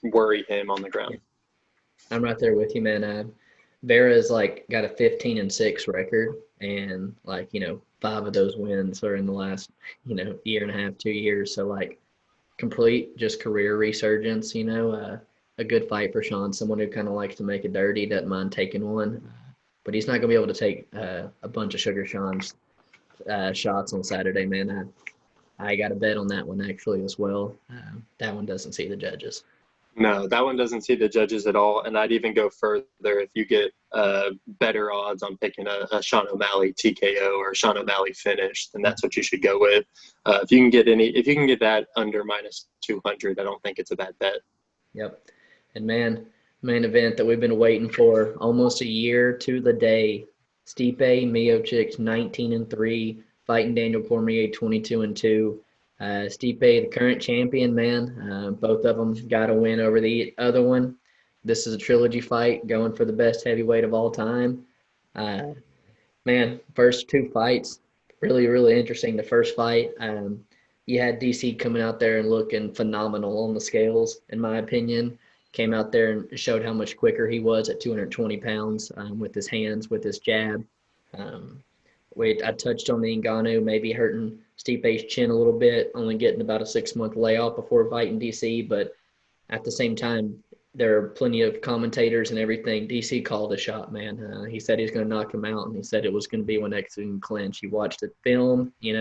worry him on the ground. I'm right there with you, man. Vera's got a 15-6 record, and 5 of those wins are in the last year and a half, 2 years. So complete just career resurgence. A good fight for Sean. Someone who kind of likes to make it dirty, doesn't mind taking one, but he's not going to be able to take a bunch of Sugar Sean's shots on Saturday, man. I got a bet on that one actually as well. That one doesn't see the judges. No, that one doesn't see the judges at all. And I'd even go further. If you get better odds on picking a Sean O'Malley TKO or Sean O'Malley finish, then that's what you should go with. If you can get that under -200, I don't think it's a bad bet. Yep. And main event that we've been waiting for almost a year to the day. Stipe Miocic 19-3, fighting Daniel Cormier 22-2. Stipe, the current champion, man. Both of them got a win over the other one. This is a trilogy fight going for the best heavyweight of all time. Man, first 2 fights, really, really interesting. The first fight, you had DC coming out there and looking phenomenal on the scales, in my opinion. Came out there and showed how much quicker he was at 220 pounds with his hands, with his jab. I touched on the Ngannou maybe hurting Stipe's chin a little bit, only getting about a 6-month layoff before fighting DC. But at the same time, there are plenty of commentators and everything. DC called a shot, man. He said he's going to knock him out, and he said it was going to be one excellent clinch. He watched the film, he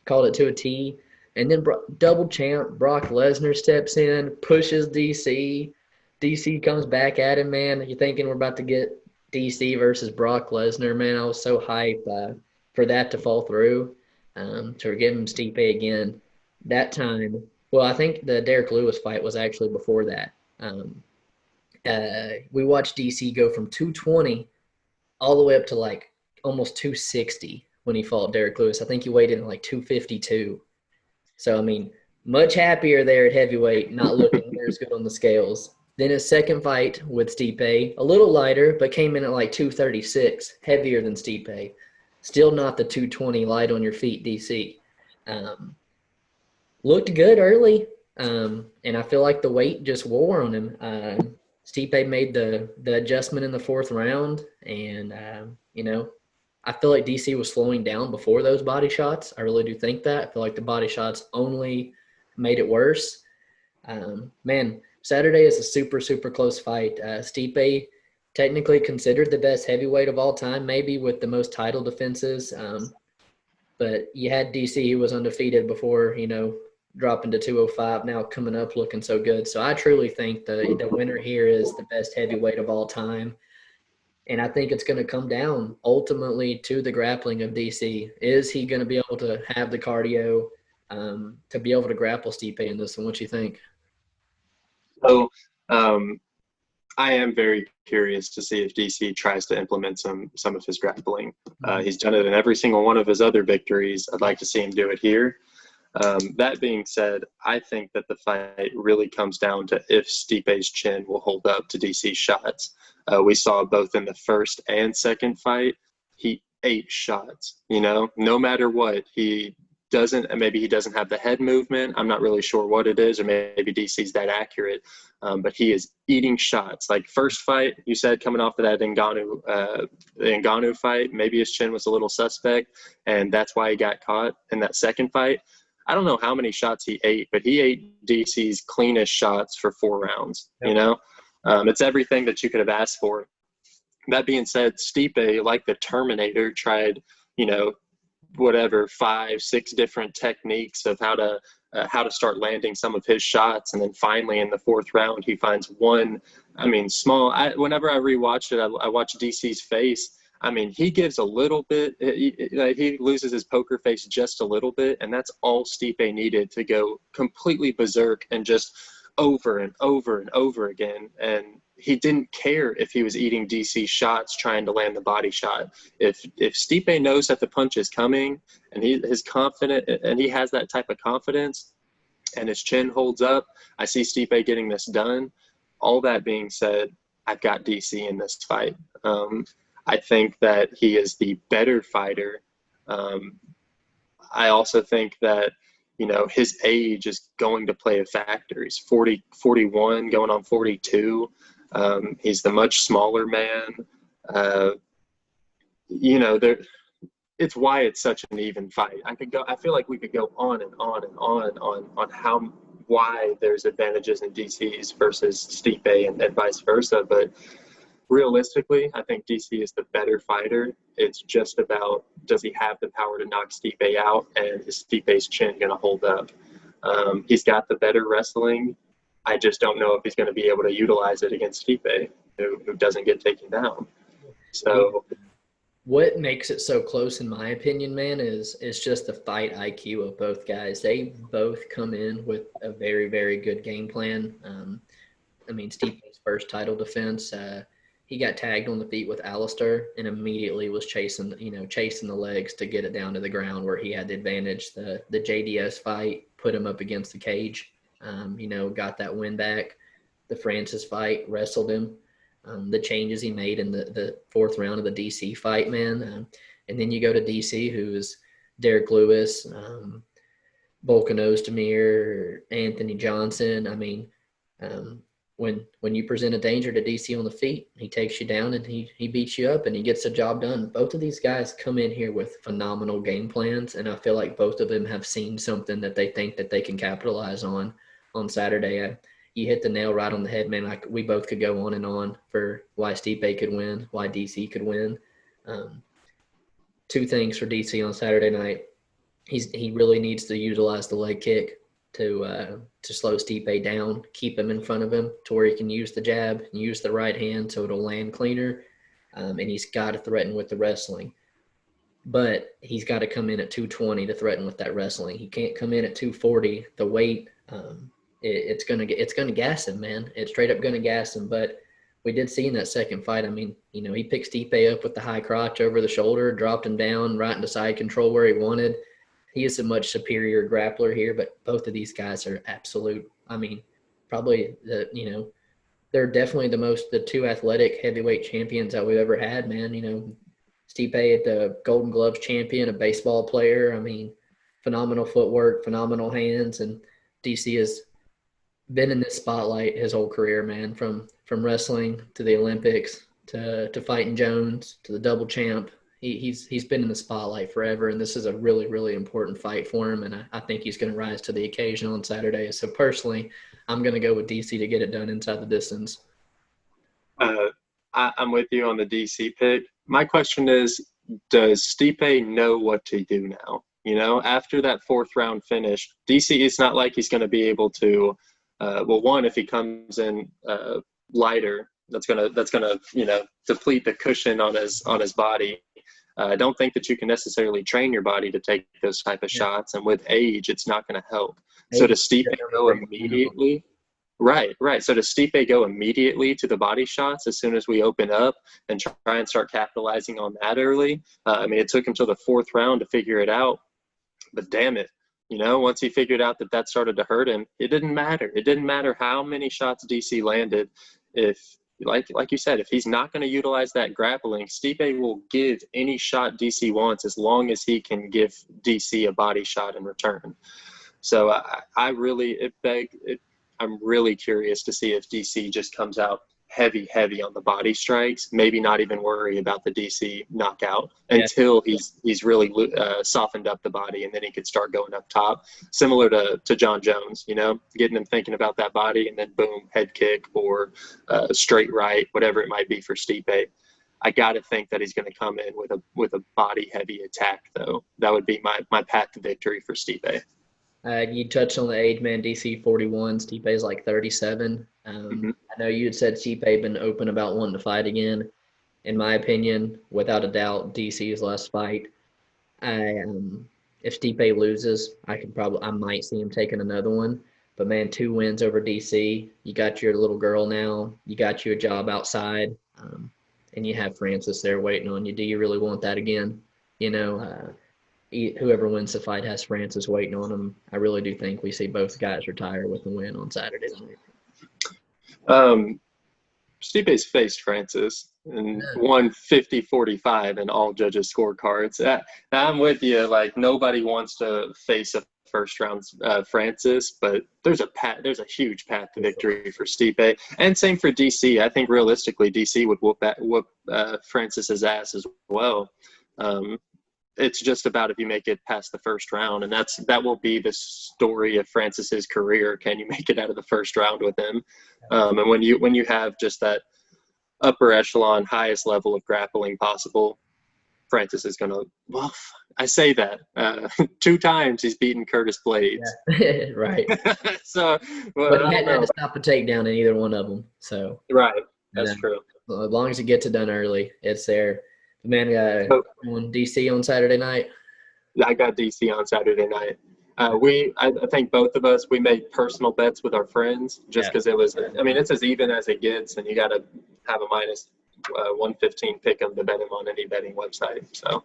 called it to a T. And then double champ Brock Lesnar steps in, pushes DC. DC comes back at him, man. You're thinking we're about to get DC versus Brock Lesnar, man. I was so hyped for that to fall through, to give him Stipe again. That time, well, I think the Derek Lewis fight was actually before that. We watched DC go from 220 all the way up to almost 260 when he fought Derek Lewis. I think he weighed in 252. So, much happier there at heavyweight, not looking near as good on the scales. Then his second fight with Stipe, a little lighter, but came in at 236, heavier than Stipe. Still not the 220 light on your feet, DC. Looked good early, and I feel like the weight just wore on him. Stipe made the adjustment in the 4th round, and, I feel like DC was slowing down before those body shots. I really do think that. I feel like the body shots only made it worse. Man, Saturday is a super, super close fight. Stipe, technically considered the best heavyweight of all time, maybe with the most title defenses. But you had DC, who was undefeated before, dropping to 205 now, coming up looking so good. So I truly think the winner here is the best heavyweight of all time. And I think it's going to come down ultimately to the grappling of DC. Is he going to be able to have the cardio to be able to grapple Stipe in this one? What you think? So I am very curious to see if DC tries to implement some of his grappling. He's done it in every single one of his other victories. I'd like to see him do it here. That being said, I think that the fight really comes down to if Stipe's chin will hold up to DC's shots. We saw both in the first and second fight, he ate shots, no matter what. Maybe he doesn't have the head movement. I'm not really sure what it is, or maybe DC's that accurate. But he is eating shots. Like first fight, you said coming off of that Ngannou fight, maybe his chin was a little suspect, and that's why he got caught. In that second fight, I don't know how many shots he ate, but he ate DC's cleanest shots for 4 rounds. Yep. It's everything that you could have asked for. That being said, Stipe, like the Terminator, tried, 5, 6 different techniques of how to start landing some of his shots, and then finally in the 4th round, he finds one. Small. Whenever I rewatched it, I watched DC's face. He gives a little bit. He loses his poker face just a little bit, and that's all Stipe needed to go completely berserk and just over and over and over again. And he didn't care if he was eating DC shots trying to land the body shot. If Stipe knows that the punch is coming, and he is confident, and he has that type of confidence, and his chin holds up, I see Stipe getting this done. All that being said, I've got DC in this fight. I think that he is the better fighter. I also think that, his age is going to play a factor. He's 41, going on 42. He's the much smaller man. It's why it's such an even fight. I feel like we could go on and on and on why there's advantages in DC's versus Stipe and vice versa. But realistically, I think DC is the better fighter. It's just about, does he have the power to knock Stipe out, and is Stipe's chin going to hold up? He's got the better wrestling. I just don't know if he's going to be able to utilize it against Stipe, who doesn't get taken down. So what makes it so close, in my opinion, man, is just the fight IQ of both guys. They both come in with a very, very good game plan. Stipe's first title defense, he got tagged on the feet with Alistair and immediately was chasing the legs to get it down to the ground where he had the advantage. The JDS fight put him up against the cage, got that win back. The Francis fight wrestled him. The changes he made in the 4th round of the DC fight, man. And then you go to DC, who is Derek Lewis, Volkan Ozdemir, Anthony Johnson. When you present a danger to DC on the feet, he takes you down and he beats you up and he gets the job done. Both of these guys come in here with phenomenal game plans, and I feel like both of them have seen something that they think that they can capitalize on Saturday. You hit the nail right on the head, man. Like, we both could go on and on for why Stipe could win, why DC could win. 2 things for DC on Saturday night. He really needs to utilize the leg kick to slow Stipe down, keep him in front of him to where he can use the jab, use the right hand so it'll land cleaner, and he's got to threaten with the wrestling. But he's got to come in at 220 to threaten with that wrestling. He can't come in at 240. The weight, it's gonna gas him, man. It's straight up gonna gas him. But we did see in that second fight, he picked Stipe up with the high crotch over the shoulder, dropped him down right into side control where he wanted. He is a much superior grappler here, but both of these guys are absolute. Probably they're definitely the 2 athletic heavyweight champions that we've ever had, man. Stipe, the Golden Gloves champion, a baseball player. Phenomenal footwork, phenomenal hands, and DC has been in this spotlight his whole career, man. From wrestling to the Olympics to fighting Jones to the double champ. He's been in the spotlight forever, and this is a really, really important fight for him, and I think he's going to rise to the occasion on Saturday. So personally, I'm going to go with DC to get it done inside the distance. I'm with you on the DC pick. My question is, does Stipe know what to do now? After that 4th round finish, DC, it's not like he's going to be able to, one, if he comes in lighter, that's gonna deplete the cushion on his body. I don't think that you can necessarily train your body to take those type of shots, and with age, it's not going to help. So to Stipe go immediately, right. So to Stipe go immediately to the body shots as soon as we open up and try and start capitalizing on that early. It took him till the 4th round to figure it out, but damn it. Once he figured out that started to hurt him, it didn't matter. It didn't matter how many shots DC landed. If, like you said, if he's not going to utilize that grappling, Stipe will give any shot DC wants as long as he can give DC a body shot in return. So I'm really curious to see if DC just comes out heavy on the body strikes, maybe not even worry about the DC knockout until he's really softened up the body, and then he could start going up top, similar to John Jones, getting him thinking about that body, and then boom, head kick or straight right, whatever it might be for Stipe. I got to think that he's going to come in with a body heavy attack, though. That would be my path to victory for Stipe. You touched on the age, man. DC 41, Stipe is like 37. I know you had said Stipe been open about wanting to fight again. In my opinion, without a doubt, DC's last fight. If Stipe loses, I might see him taking another one. But man, 2 wins over DC. You got your little girl now. You got you a job outside, and you have Francis there waiting on you. Do you really want that again? Whoever wins the fight has Francis waiting on him. I really do think we see both guys retire with a win on Saturday night. Stipe's faced Francis and won 50-45 in all judges' scorecards. I'm with you. Like, nobody wants to face a first-round Francis, but there's a huge path to victory for Stipe, and same for DC. I think realistically, DC would whoop Francis's ass as well. It's just about if you make it past the first round, and that will be the story of Francis's career. Can you make it out of the first round with him? And when you have just that upper echelon, highest level of grappling possible, Francis is going to. Well, I say that 2 times he's beaten Curtis Blades. Yeah. Right. So, but he hadn't had to stop a takedown in either one of them. So right, that's true. As long as he gets it done early, it's there. The man got on DC on Saturday night. I got DC on Saturday night. I think both of us, we made personal bets with our friends just because it was, it's as even as it gets, and you got to have a minus 115 pick 'em to bet him on any betting website. So,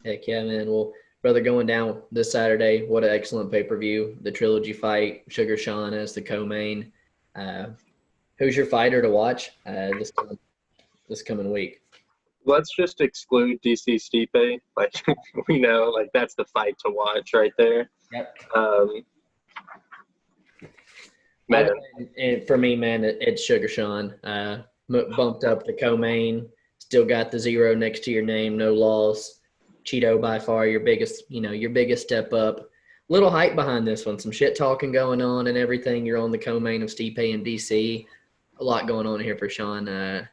heck yeah, man. Well, brother, going down this Saturday, what an excellent pay-per-view. The trilogy fight, Sugar Sean as the co-main. Who's your fighter to watch this coming week? Let's just exclude DC Stipe. Like, we know, like, that's the fight to watch right there. Yep. Man. And for me, man, it's Sugar Sean. Bumped up the co-main. Still got the 0 next to your name. No loss. Cheeto by far your biggest step up. Little hype behind this one. Some shit talking going on and everything. You're on the co-main of Stipe and DC. A lot going on here for Sean.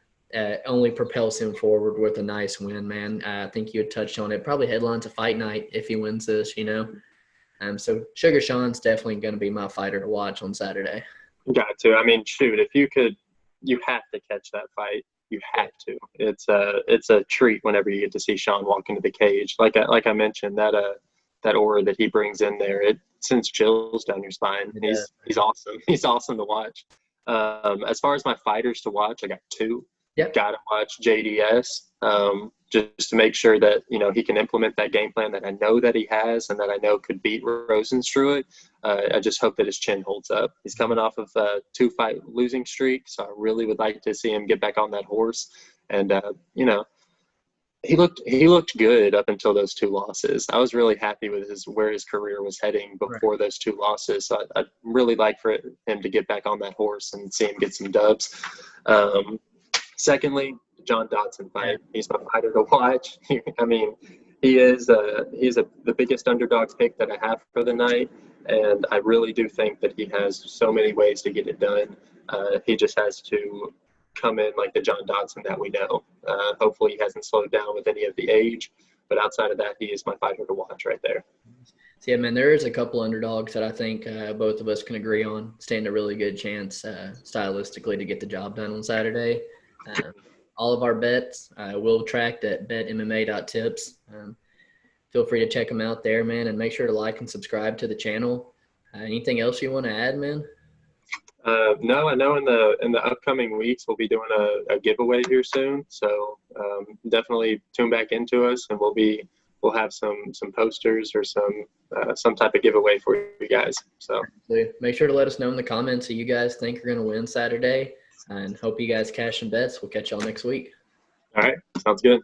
Only propels him forward with a nice win, man. I think you had touched on it. Probably headlines a fight night if he wins this, So Sugar Sean's definitely going to be my fighter to watch on Saturday. Got to. Shoot, if you could, you have to catch that fight. You have to. It's a treat whenever you get to see Sean walk into the cage. Like I mentioned, that aura that he brings in there, it sends chills down your spine. Yeah. He's awesome. He's awesome to watch. As far as my fighters to watch, I got 2. Yep. Got to watch JDS just to make sure that, he can implement that game plan that I know that he has and that I know could beat Rosenstruik. I just hope that his chin holds up. He's coming off of a 2-fight losing streak, so I really would like to see him get back on that horse. And, he looked good up until those 2 losses. I was really happy with where his career was heading before those 2 losses. So I'd really like for him to get back on that horse and see him get some dubs. Secondly, John Dodson fight. He's my fighter to watch. He is the biggest underdog pick that I have for the night, and I really do think that he has so many ways to get it done. He just has to come in like the John Dodson that we know. Hopefully he hasn't slowed down with any of the age, But outside of that, he is my fighter to watch right there. So, yeah, man, there is a couple underdogs that I think both of us can agree on stand a really good chance stylistically to get the job done on Saturday. All of our bets will tracked at betmma.tips. Feel free to check them out there, man, and make sure to like and subscribe to the channel. Anything else you want to add, man? No, I know in the upcoming weeks we'll be doing a giveaway here soon, so definitely tune back into us, and we'll have some posters or some type of giveaway for you guys. So make sure to let us know in the comments who you guys think are going to win Saturday, and hope you guys cash some bets. We'll catch y'all next week. All right, sounds good.